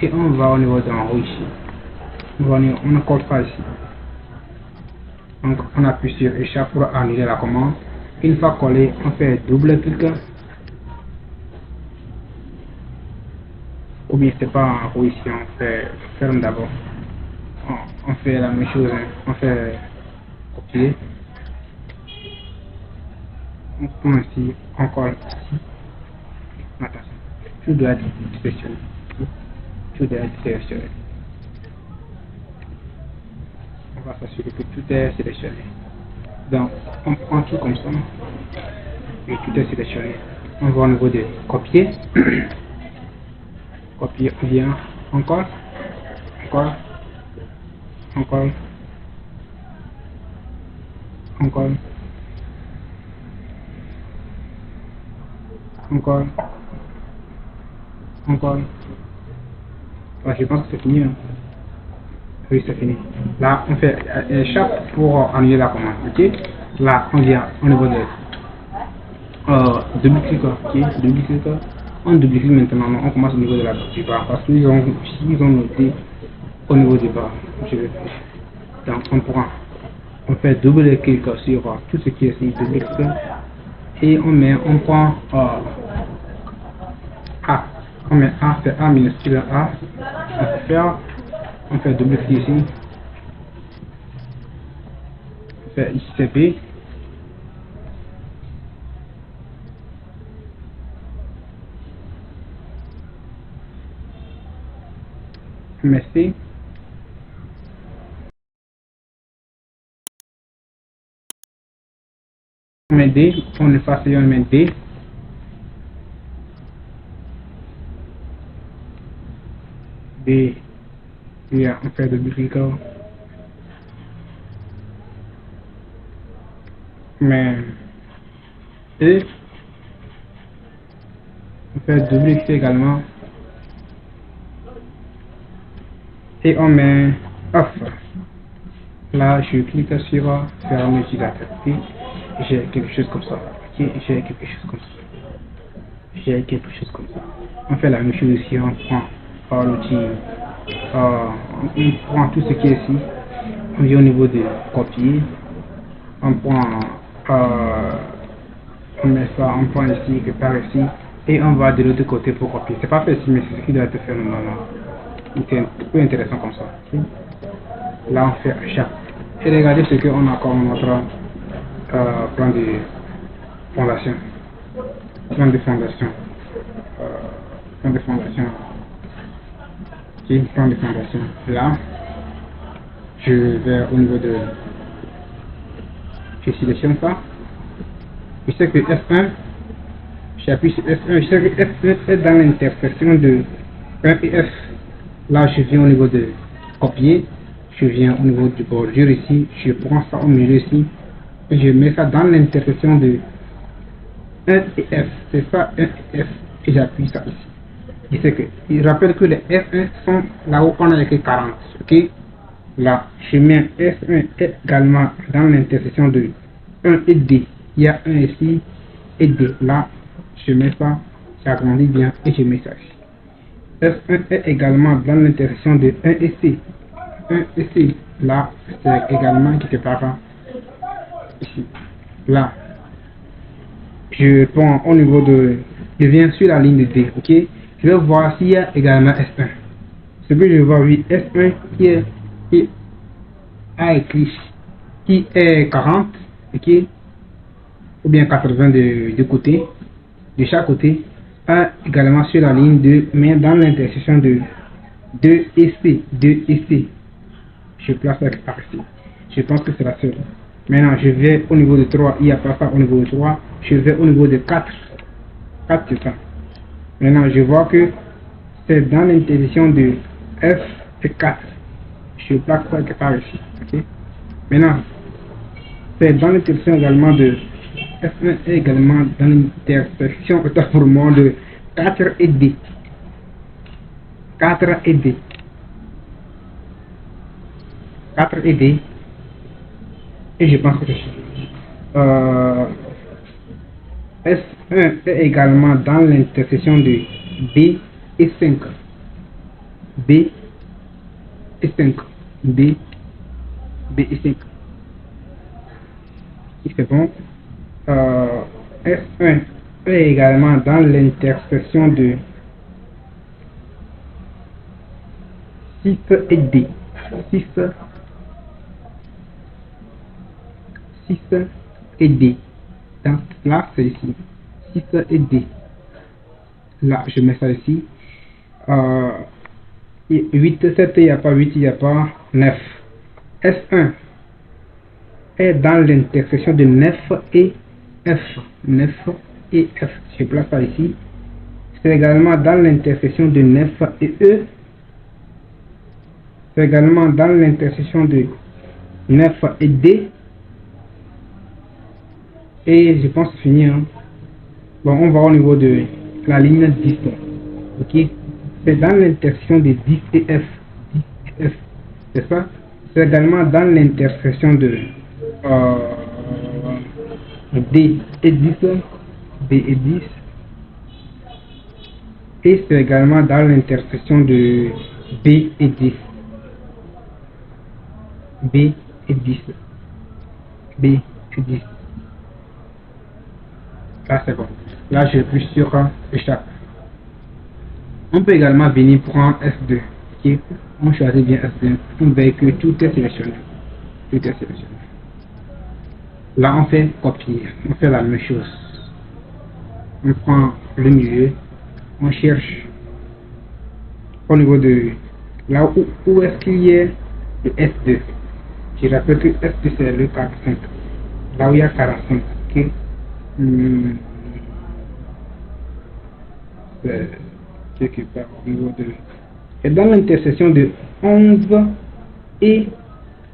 Et on va au niveau d'en haut ici. On ne colle pas ici. Donc on appuie sur échappe pour annuler la commande. Une fois collé, on fait double clic. Ou bien c'est pas en haut ici, on fait ferme d'abord. On fait la même chose, hein. On fait copier. On prend ici, on colle ici. Attention, tout doit être sélectionné. Tout doit être sélectionné. On va s'assurer que tout est sélectionné. Donc, on prend tout comme ça. Et tout est sélectionné. On va au niveau de copier. Copier, on vient encore. Encore. Encore. Encore. Encore. Encore. Ouais, je pense que c'est fini. Hein. Oui, c'est fini. Là, on fait échappe pour annuler la commande. Ok. Là, on vient au niveau de double-clic. Ok. Double-clic. On double-clic maintenant. On commence au niveau de la du bas parce qu'ils ont noté au niveau du bas. Je vais faire. Donc, on fait double-clic sur tout ce qui est ici. Double-clic. Et on prend A. On met A, c'est A minuscule A. On fait double clic ici. On fait ici c'est B. On met C. On met D. On efface et on met D. D. Et on fait double clic. Mais E. On fait double clic également. Et on met off. Là, je clique sur fermer l'utilisateur. J'ai quelque chose comme ça. Ok, j'ai quelque chose comme ça. J'ai quelque chose comme ça. On fait la même chose ici. On prend l'outil. On prend tout ce qui est ici. On vient au niveau de copier. On prend. On met ça. On prend ici, que par ici. Et on va de l'autre côté pour copier. C'est pas facile, mais c'est ce qui doit être fait normalement. C'est un peu intéressant comme ça. Okay? Là, on fait achat. Et regardez ce qu'on a comme notre plan de fondation. Plan de fondation. Plan de fondation. Ok, plan de fondation. Là, je vais au niveau de. Je sélectionne ça. Je sais que F1, j'appuie sur F1. Je sais que F1 est dans l'intersection de 1 et F. Là, je viens au niveau de copier. Je viens au niveau du bordure ici. Je prends ça au milieu ici. Et je mets ça dans l'intersection de 1 et F. C'est ça, 1 et F. Et j'appuie ça ici. Je sais que, il rappelle que les F1 sont là où on a écrit 40. Ok? Là, je mets F1 également dans l'intersection de 1 et D. Il y a 1 ici et D. Là, je mets ça. J'agrandis bien et je mets ça ici. F1 est également dans l'intersection de 1 et C. 1 et C. Là, c'est également quelque part ici. Là, je prends au niveau de. Je viens sur la ligne de D. Ok? Je vais voir s'il y a également S1. Ce que je vois, oui, S1 qui a écrit, qui est 40, ok? Ou bien 80 de côté, de chaque côté, a également sur la ligne de, mais dans l'intersection de 2 et C, 2 et C. Je place ça par ici. Je pense que c'est la seule. Maintenant, je vais au niveau de 3, il n'y a pas ça au niveau de 3. Je vais au niveau de 4. 4, c'est ça. Maintenant, je vois que c'est dans l'intersection de F et 4. Je place ça quelque part ici. Okay? Maintenant, c'est dans l'intersection également de F1 et également dans l'intersection pour moi de 4 et D. 4 et D. 4 et D. Et je pense que c'est S1 est également dans l'intersection de B et 5. B et 5. B et 5. C'est bon. S1 est également dans l'intersection de 6 et D. 6 et D. Donc là, c'est ici. 6 et D. Là, je mets ça ici. 8, 7, il n'y a pas 8, il n'y a pas 9. S1 est dans l'intersection de 9 et F. 9 et F. Je place ça ici. C'est également dans l'intersection de 9 et E. C'est également dans l'intersection de 9 et D. Et je pense que c'est fini. Hein. Bon, on va au niveau de la ligne 10. Ok. C'est dans l'intersection de 10 et F. 10 et F. C'est ça. C'est également dans l'intersection de D et 10. D et 10. Et c'est également dans l'intersection de B et 10. B et 10. B et 10. Là c'est bon. Là je plus sur échappe. On peut également venir prendre S2. Okay. On choisit bien S2. On veut que tout est sélectionné. Tout est sélectionné. Là on fait copier. On fait la même chose. On prend le milieu. On cherche au niveau de là où est-ce qu'il y a le S2. Je rappelle que S2 c'est le 45. Là où il y a 45. Okay. C'est quelque part au niveau de. Et dans l'intersection de 11 et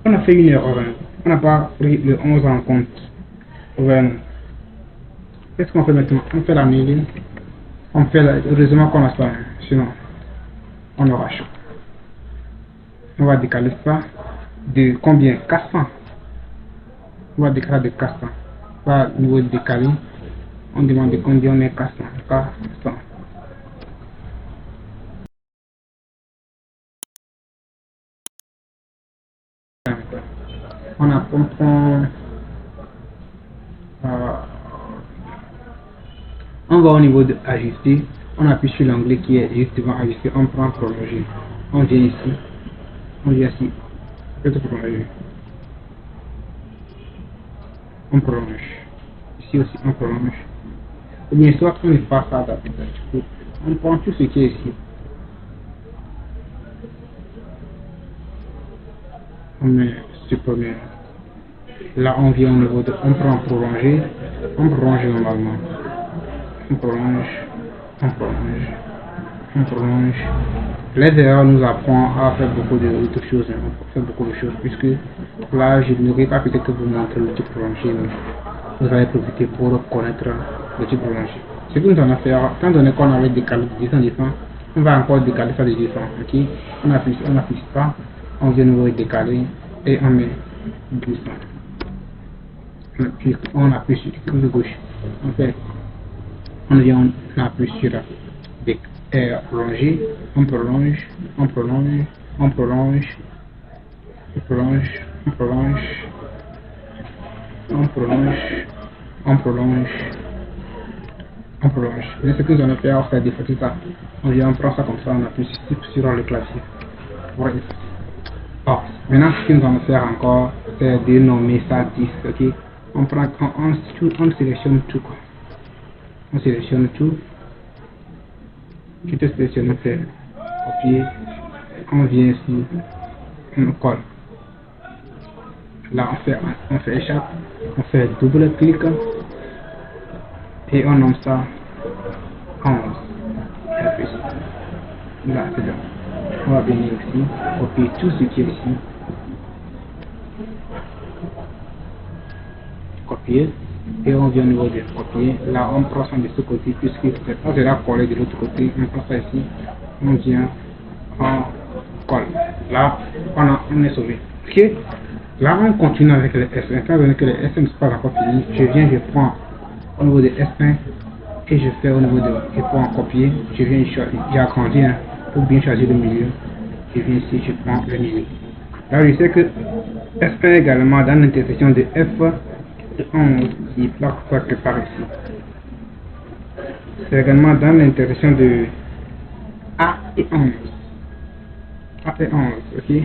on a fait une erreur. On n'a pas pris le 11 en compte. Qu'est-ce qu'on fait maintenant? On fait la mêlée. On fait heureusement qu'on a ça. Sinon, on aura chaud. On va décaler ça de combien? 400. On va décaler de 400. Pas au niveau de décalé. On demande de combien on est 400. 400. On prend. On va au niveau de ajuster. On appuie sur l'onglet qui est justement ajusté. On prend prolonger. On vient ici. On vient ici. Peut-être prolonger. On prolonge. Ici aussi on prolonge. Ou bien soit on ne passe pas d'application. On prend tout ce qui est ici. On met supprimer. Là on vient au niveau de. On prend prolonger. On prolonge normalement. On prolonge. On prolonge. On prolonge. Les erreurs nous apprend à faire beaucoup de choses. On fait beaucoup de choses. Puisque là je ne vais pas peut-être vous montrer le type prolongé. Vous allez profiter pour connaître le type prolongé. Ce que nous allons faire, étant donné qu'on avait décalé de 10 en 10, on va encore décaler ça de 10. Ok, on affiche ça, on vient nous décaler et on met 12. Puis on appuie sur le clic de gauche. En fait, on vient, on appuie sur prolonger, on prolonge, on prolonge, on prolonge, on prolonge, on prolonge, on prolonge, on prolonge, on prolonge. Et ce que nous allons faire, c'est défausser ça. On vient, on prend ça comme ça, on appuie sur le clavier. Voilà. Bon, maintenant ce que nous allons faire encore, c'est de nommer ça 10. Ok, on prend, on sélectionne tout quoi. On sélectionne tout. Tout est sélectionné, on fait copier. On vient ici, on colle. Là on fait échappe, on fait double clic et on nomme ça 11. Là c'est bon. On va venir ici, copier tout ce qui est ici. Copier. Et on vient au niveau de copier. Là on prend ça de ce côté puisque on sera collé de l'autre côté. On prend ça ici. On vient, on colle. Là on est sauvé. Ok, là on continue avec les S1. Étant donné que les S1 ne sont pas encore finis, je viens, je prends au niveau de S1 et je fais au niveau de, je prends en copier, je viens choisir, j'ai agrandi hein, pour bien choisir le milieu. Je viens ici, je prends le milieu. Là je sais que S1 également dans l'intersection de F et 11 qui plaque quelque part ici. C'est également dans l'intersection de A et 11. A et 11, ok.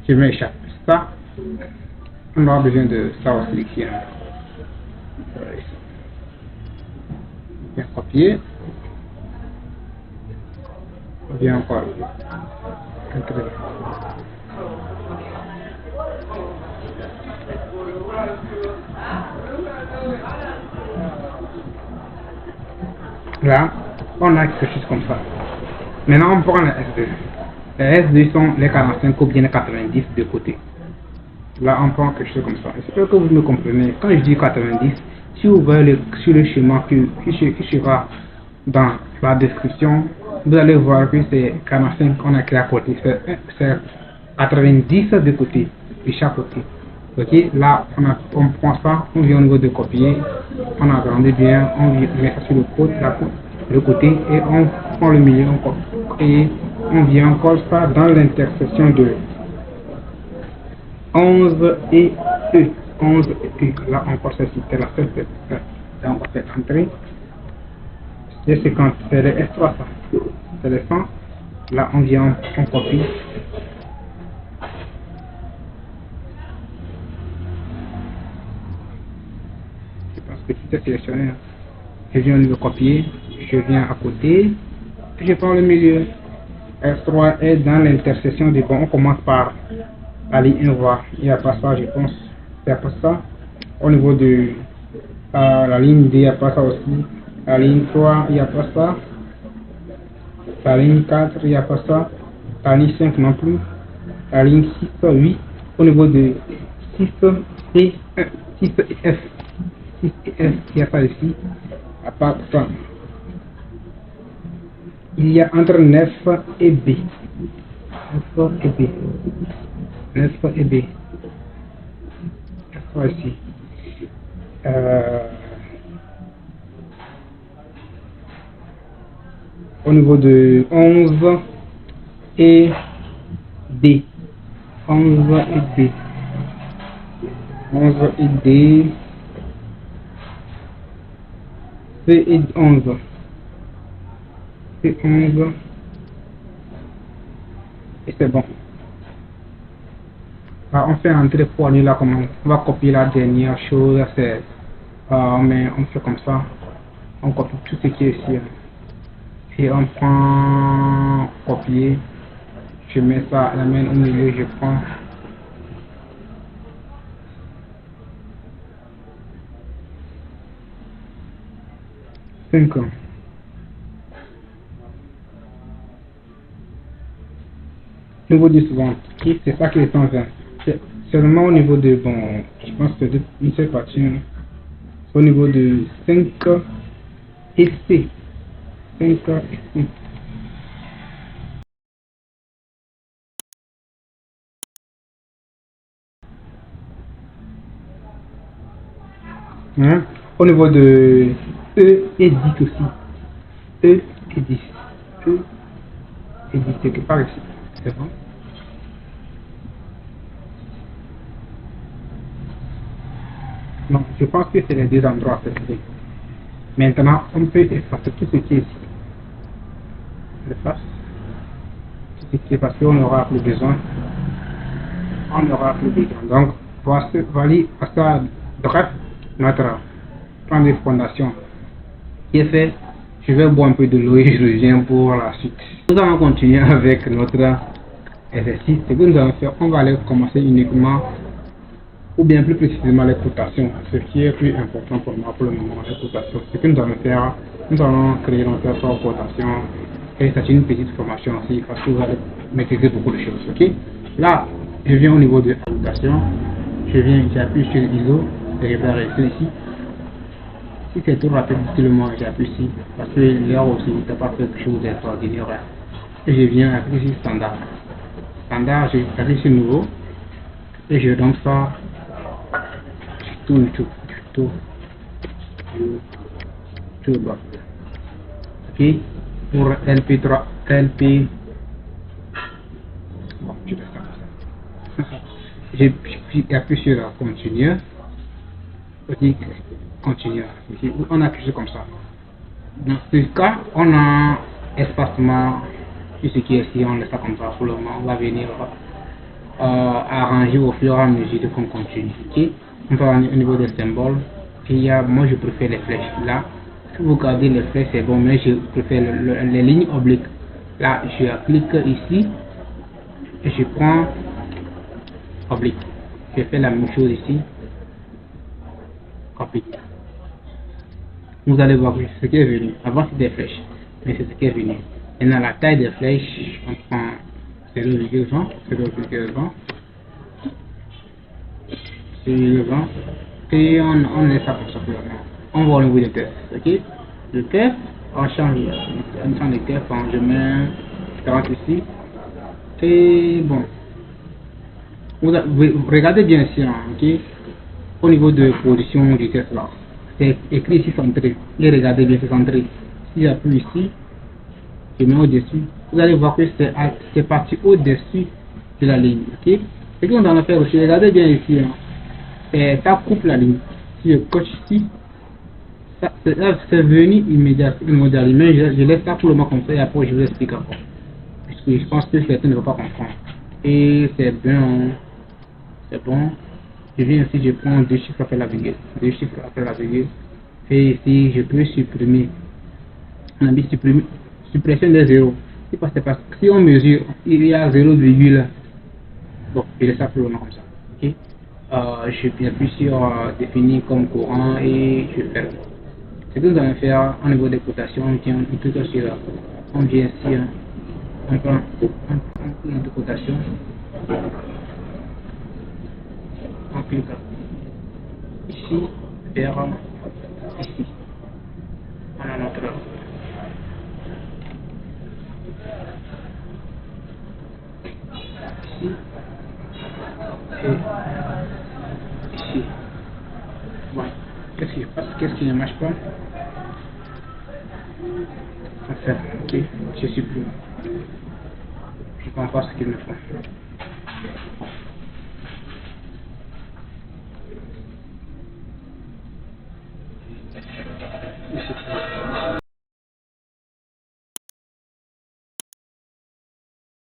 Je m'échappe. Ça, on aura besoin de ça aussi ici. Bien copier. Bien encore. Là, on a quelque chose comme ça. Maintenant, on prend les S2. Les S2 sont les 45 ou bien les 90 de côté. Là, on prend quelque chose comme ça. J'espère que vous me comprenez. Quand je dis 90, si vous voyez sur le schéma qui sera dans la description, vous allez voir que c'est 45 qu'on a créé à côté. C'est 90 de côté, de chaque côté. Ok, là, on prend ça, on vient au niveau de copier, on agrandit bien, on met ça sur le côté et on prend le milieu encore. Et on vient encore ça dans l'intersection de 11 et E. 11 et E. Là encore, c'est la seule. Là, on va faire entrer. C'est 50, c'est les S3 ça. C'est les 100. Là, on vient, on copie. Je pense que tout est sélectionné. Je viens le copier. Je viens à côté. Je prends le milieu. S3 est dans l'intersection du bon. On commence par la ligne 1 voie. Il n'y a pas ça, je pense. Il n'y a pas ça. Au niveau de la ligne D, il n'y a pas ça aussi. La ligne 3, il n'y a pas ça. La ligne 4, il n'y a pas ça. La ligne 5 non plus. La ligne 6, 8. Au niveau de 6 et 6 et F. 6 et F, il n'y a pas ici. À part ça. Il y a entre 9 et B. 9 et B. 9 et B. 9 ici. Au niveau de 11 et D. 11 et D. 11 et D. C et 11. C 11. Et c'est bon. Alors, on fait entrer pour aller là comment on va copier la dernière chose. C'est mais on fait comme ça. On copie tout ce qui est ici. Et on prend copier. Je mets ça, la main au milieu, je prends. Ans. Niveau du suivant, c'est ça qui est 120. C'est seulement au niveau de, bon, je pense que c'est une seule partie. Hein. Au niveau de 5 et C. 5 et C. Hein? Au niveau de E et 10 aussi. E et 10. E et 10, c'est quelque part ici. C'est bon. Non, je pense que c'est les deux endroits précisés. Maintenant, on peut effacer tout ce qui est ici. On efface tout ce qui est parce qu'on n'aura plus besoin. On n'aura plus besoin. Donc, voici ça, bref, notre plan de fondation qui est fait. Je vais boire un peu de l'eau et je reviens pour la suite. Nous allons continuer avec notre exercice. Ce que nous allons faire, on va aller commencer uniquement, ou bien plus précisément les cotations. Ce qui est plus important pour moi pour le moment, les cotations. Ce que nous allons faire, nous allons créer notre propre cotation. Et c'est une petite formation aussi parce que vous allez maîtriser beaucoup de choses. Ok? Là, je viens au niveau de la cotation. Je viens, j'appuie sur ISO, je réparer ici. Si c'est trop rapide, dites-le-moi, j'appuie ici, parce que là aussi, tu n'as pas fait quelque chose d'extraordinaire. Et je viens appuyer ici standard. standard, je clique sur nouveau et je donne ça tout bas. Ok, pour LP3, LP, bon, je fais ça comme ça. J'appuie sur continuer. Ok, continuer. Okay. On a quelque chose comme ça. Dans ce cas, on a espacement. Tout ce qui est ici, on laisse ça comme ça pour le moment. On va venir arranger au fur et à mesure de qu'on continue. Ok, on va au niveau des symboles. Moi je préfère les flèches là. Si vous regardez les flèches, c'est bon, mais je préfère les lignes obliques. Là, je clique ici et je prends oblique. Je fais la même chose ici. Oblique. Vous allez voir ce qui est venu. Avant c'était des flèches, mais c'est ce qui est venu. Maintenant la taille des flèches, on prend 0,20, 0,20, 0,20 et on laisse ça pour ça pour le moment. On va au niveau des tests, ok? Le test, on change de test, je mets 40 ici. Et bon, vous regardez bien ici, hein, ok? Au niveau de position du test là, c'est écrit ici centré. Et regardez bien, c'est centré. Si j'appuie ici, je mets au-dessus, vous allez voir que c'est parti au-dessus de la ligne, ok? Ce qu'on doit faire aussi, regardez bien ici, hein, ça coupe la ligne. Si je coche ici, c'est venu immédiatement, mais je laisse ça pour le moment comme ça et après je vous explique encore. Parce que je pense que certains ne vont pas comprendre. Et c'est bien, c'est bon. Je viens ici, je prends 2 chiffres après la virgule, 2 chiffres après la virgule. Et ici, je peux supprimer. On a dit supprimer, suppression des zéros. C'est parce que si on mesure, il y a 0, bon, je laisse ça pour le moment comme ça. Ok. Je appuie sur définir comme courant et je ferme. Ce que nous allons faire au niveau des cotations, on vient ici, on prend une cotation, on clique ici, vers ici, on a notre ici et ici. Bon, qu'est-ce qui se passe? Qu'est-ce qui ne marche pas? Enfin, ok, je suis plus. Je comprends pas ce qu'il me faut.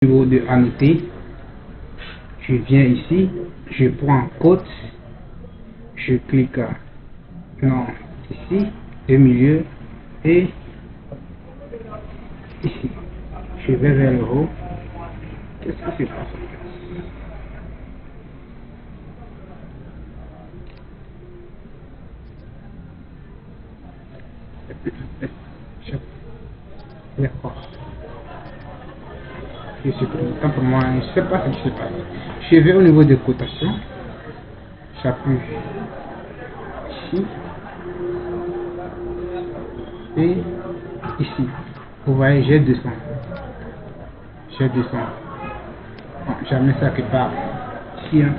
Au niveau de annoter, je viens ici, je prends code, je clique non, ici, au milieu et ici. Je vais vers le haut. Qu'est-ce qui se passe? D'accord. Je suis content pour moi, je ne sais pas ce qui se passe. Je vais au niveau des cotations. J'appuie ici et ici. Vous voyez, j'ai 200. J'ai 200. Bon, jamais ça quelque part ici. Hein.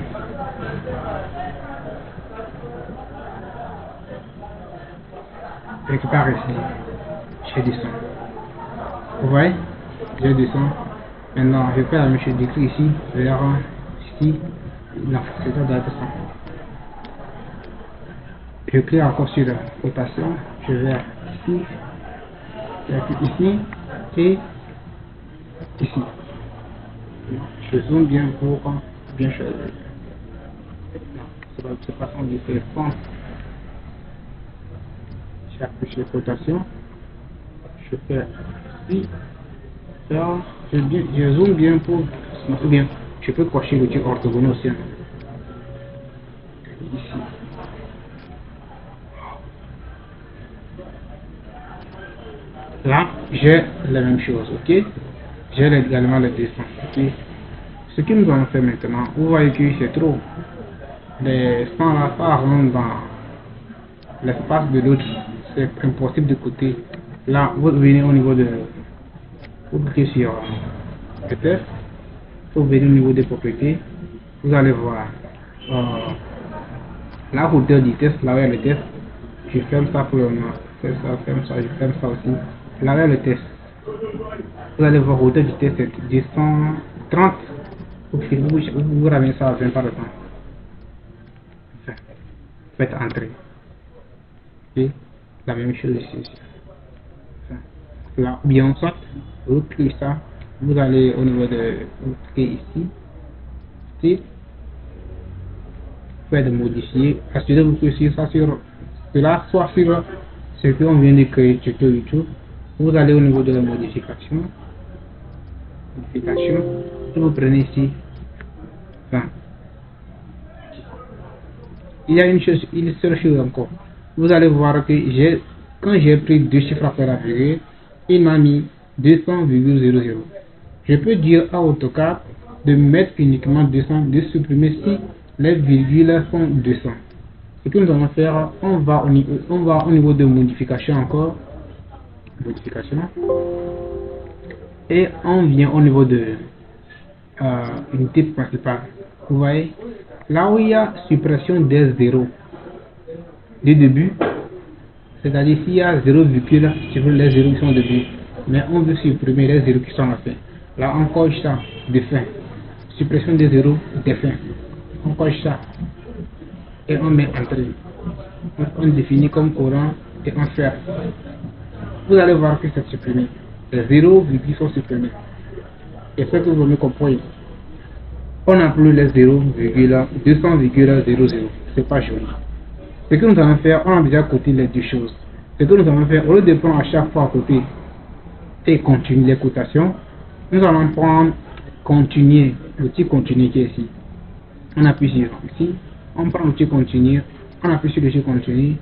Quelque part ici. J'ai 200. Vous voyez, j'ai 200. Maintenant, je fais la même chose, j'écris ici, vers ici. Non, c'est ça doit être ça. Je clique encore sur la rotation. Je vais ici. Ici et ici. Je zoome bien pour bien choisir. Non, c'est pas façon de faire fond. J'appuie sur rotation. Je fais ici. Là, je zoome bien pour bien. Je peux cocher le truc orthogonal aussi. Ici. Là, j'ai la même chose, ok? J'ai également le dessin, ok? Ce que nous allons faire maintenant, vous voyez que c'est trop. Les 100 là, ça rentre dans l'espace de l'autre. C'est impossible de côté. Là, vous venez au niveau de... Vous cliquez sur le test. Vous venez au niveau des propriétés, vous allez voir la hauteur du test, là où il y a le test. Je ferme ça pour le moment. Ferme ça, je ferme ça aussi. Là où il y a le test. Vous allez voir hauteur du test, c'est 230. Vous ramenez ça à 20 par exemple. Faites entrer. Et la même chose ici. Là, bien soit, vous cliquez ça, vous allez au niveau de, vous cliquez ici, et faites de modifier, assurez-vous que cela soit sur ce qu'on vient de créer sur YouTube. Vous allez au niveau de la modification, et vous prenez ici, enfin, il y a une seule chose encore. Vous allez voir que quand j'ai pris deux chiffres après la virgule, il m'a mis 200,00. Je peux dire à AutoCAD de mettre uniquement 200, de supprimer si les virgules sont 200. Ce que nous allons faire, on va au niveau de modification encore, modification, et on vient au niveau de unité principale. Vous voyez, là où il y a suppression des zéros du début, c'est-à-dire s'il y a 0, sur les zéros qui sont au début, mais on veut supprimer les zéros qui sont à la fin. Là on coche ça de fin, suppression des zéros de fin, on coche ça et on met entrée. On définit comme courant et on fait. Vous allez voir que c'est supprimé. Les 0, sont supprimés. Et ce que vous me comprenez, on n'a plus les 200,00. C'est pas joli. Ce que nous allons faire, on a déjà coté les deux choses. Ce que nous allons faire, au lieu de prendre à chaque fois à côté et continuer les cotations, nous allons prendre continuer, l'outil continuer qui est ici. On appuie sur ici, on prend l'outil continuer, on appuie sur l'outil continuer.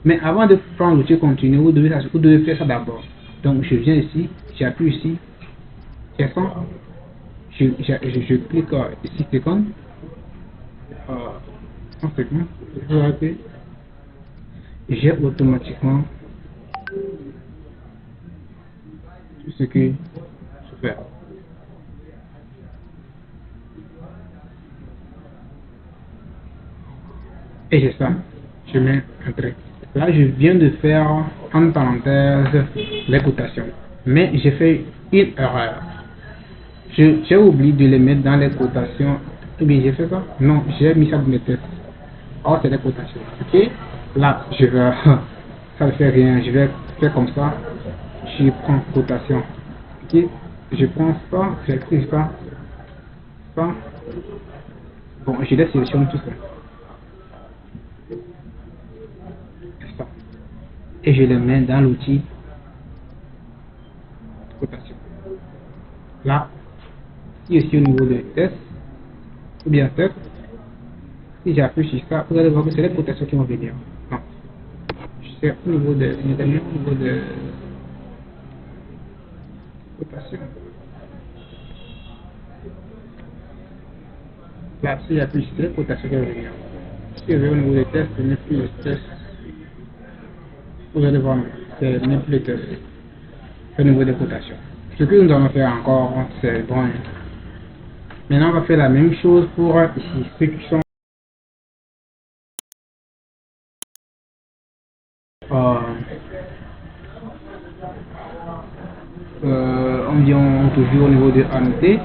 Mais avant de prendre l'outil continuer, vous devez faire ça d'abord. Donc je viens ici, j'appuie ici, je clique ici seconde, en seconde, vous voyez, j'ai automatiquement tout ce que je fais. Et j'ai ça, je mets entrée. Là, je viens de faire en parenthèse les cotations, mais j'ai fait une erreur. J'ai oublié de les mettre dans les cotations. Eh bien, j'ai fait ça? Non, j'ai mis ça dans mes tests. Oh, c'est les cotations. Ok? Là, je vais. Ça ne fait rien. Je vais faire comme ça. Je prends cotation. Ok? Je prends ça, j'écris ça. Ça. Bon, je laisse sélectionner tout ça. Et je les mets dans l'outil cotation. Là, ici au niveau de test, ou bien test, si j'appuie sur ça, vous allez voir que c'est les cotations qui vont venir. Non. C'est au niveau de cotation. Là, si j'appuie sur les cotations qui vont venir. Si je vais au niveau des tests, je n'ai plus les tests. Vous allez voir, c'est même plus les tests. Au niveau des cotations. Ce que nous allons faire encore, c'est bon. Maintenant, on va faire la même chose pour ici, ceux qui sont on vient toujours au niveau de annoter.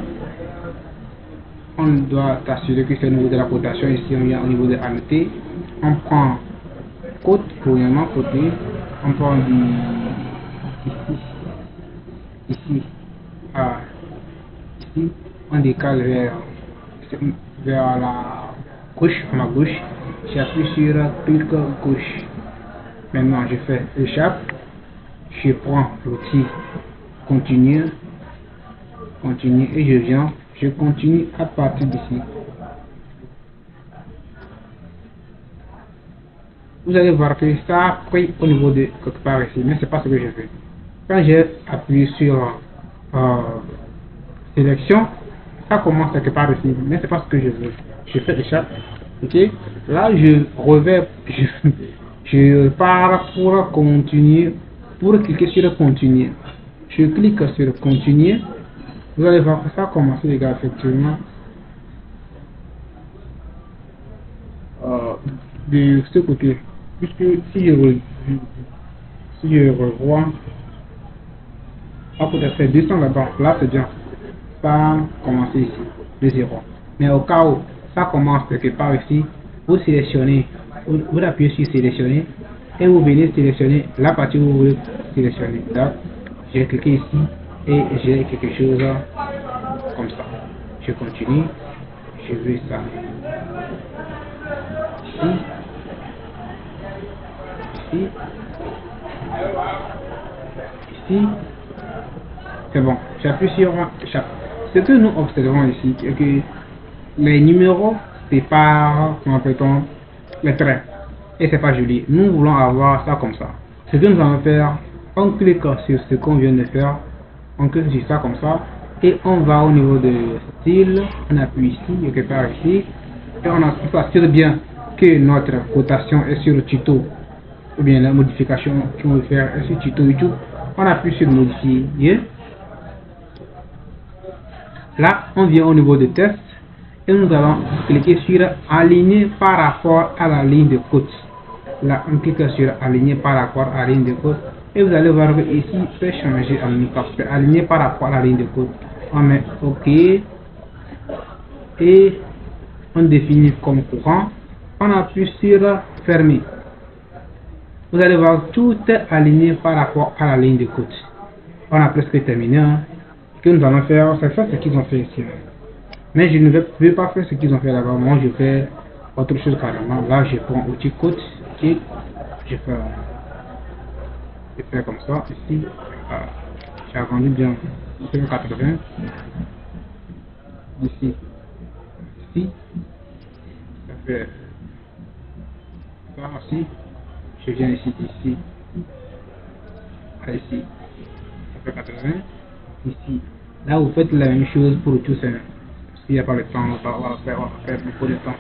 On doit s'assurer que c'est au niveau de la cotation. Ici, on vient au niveau de annoter. On prend côte, premièrement côté. On prend ici, ici, on décale vers la gauche, à ma gauche. J'appuie sur clic gauche. Maintenant, je fais échappe. Je prends l'outil continuer et je continue à partir d'ici. Vous allez voir que ça a pris au niveau de quelque part ici, mais c'est pas ce que je fais. Quand j'ai appuyé sur sélection, ça commence quelque part ici, mais c'est pas ce que je veux. Je fais échappe, ok. Là je reviens, je pars pour continuer, pour cliquer sur continuer. Je clique sur continuer Vous allez voir que ça a commencé, les gars, effectivement. De ce côté. Puisque si je revois, peut-être c'est 200 là-bas. Là, c'est bien. Ça a commencé ici, de 0. Mais au cas où ça commence quelque part ici, vous sélectionnez, vous appuyez sur sélectionner et vous venez sélectionner la partie où vous voulez sélectionner. Donc, j'ai cliqué ici et j'ai quelque chose comme ça. Je continue, je veux ça. Ici, c'est bon. J'appuie sur chaque. Ce que nous observons ici, c'est que les numéros séparent, comment appelle-t-on, les traits. Et c'est pas joli. Nous voulons avoir ça comme ça. Ce que nous allons faire, on clique sur ce qu'on vient de faire, on clique sur ça comme ça, et on va au niveau de style, on appuie ici, quelque part ici, et on s'assure bien que notre cotation est sur le tuto, ou bien la modification qu'on veut faire est sur tuto YouTube. On appuie sur modifier. Là, on vient au niveau de test et nous allons cliquer sur aligner par rapport à la ligne de côte. Là, on clique sur aligner par rapport à la ligne de côte et vous allez voir que ici, c'est changé en micro, c'est aligné par rapport à la ligne de côte. On met OK et on définit comme courant. On appuie sur fermer. Vous allez voir tout est aligné par rapport à la ligne de côte. On a presque terminé. Ce que nous allons faire, c'est ça ce qu'ils ont fait ici. Mais je ne vais pas faire ce qu'ils ont fait là-bas. Moi, je fais autre chose carrément. Là, je prends outil côte et je fais comme ça. Ici, j'ai agrandi bien 80. Ici, ça fait ça aussi. Je viens ici, ici, ça fait 80. Ici, là vous faites la même chose pour tout ça. S'il n'y a pas le temps, on va faire beaucoup de temps.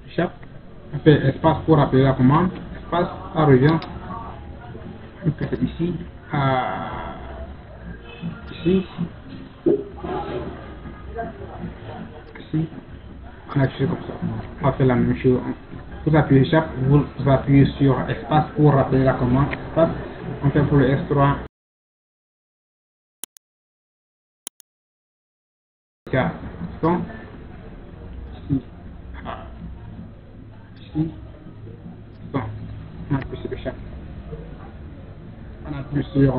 Chaque, on fait espace pour appeler la commande, espace, ça revient. On fait ici, ici, ici, on appuie comme ça. On va faire la même chose. Vous appuyez chaque, vous appuyez sur espace pour rappeler la commande, espace, on fait pour le S3. Donc, ici, ici, bon, on appuie sur chaque. On appuie sur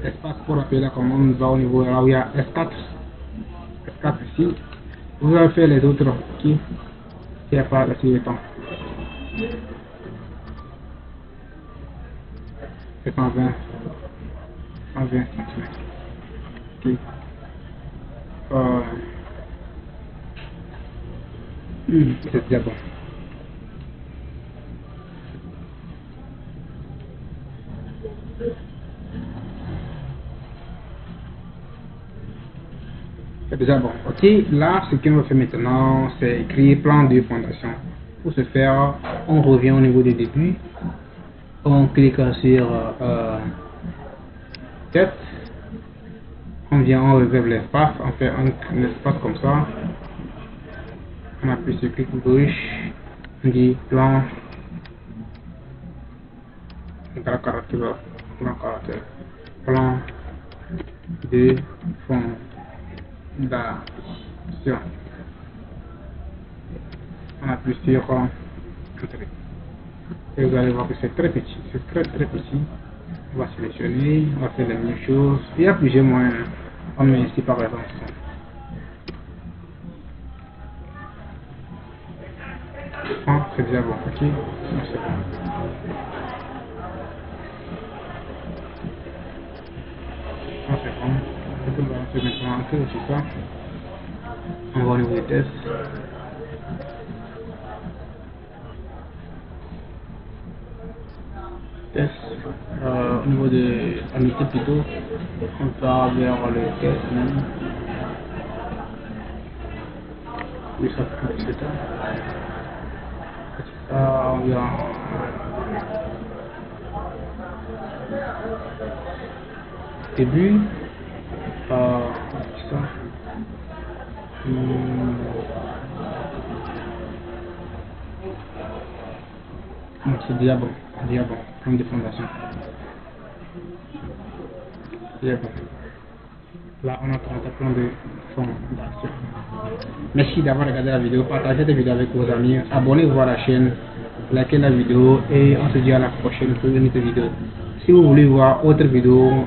espace pour appeler la commande, on va au niveau là où il y a S4 ici. Vous allez faire les autres qui n'y a pas assez de temps. C'est 120 cm. Okay. C'est déjà bon. C'est déjà bon. Ok, là, ce qu'on va faire maintenant, c'est créer plan de fondation. Pour ce faire, on revient au niveau du début. On clique sur tête. On vient, on réserve l'espace. On fait un espace comme ça. On appuie sur clic gauche. On dit plan. Grand caractère. Plan de fondation. On appuie sur Entrée. Et vous allez voir que c'est très petit. C'est très petit. On va sélectionner. On va faire la même chose. Il y a plusieurs moyens. On met ici par exemple. C'est déjà bon. Ok. C'est bon. C'est bon. On va faire maintenant un peu aussi ça. On va au niveau des tests. Au niveau de l'unité plutôt, on va vers le test même. Oui, ça fait un peu de temps. Environ début, ça. C'est déjà bon, comme des fondations. Déjà bon. Là, on a 30 plans de fondation. Merci d'avoir regardé la vidéo, partagez cette vidéo avec vos amis, abonnez-vous à la chaîne, likez la vidéo et on se dit à la prochaine pour une autre vidéo. Si vous voulez voir autre vidéo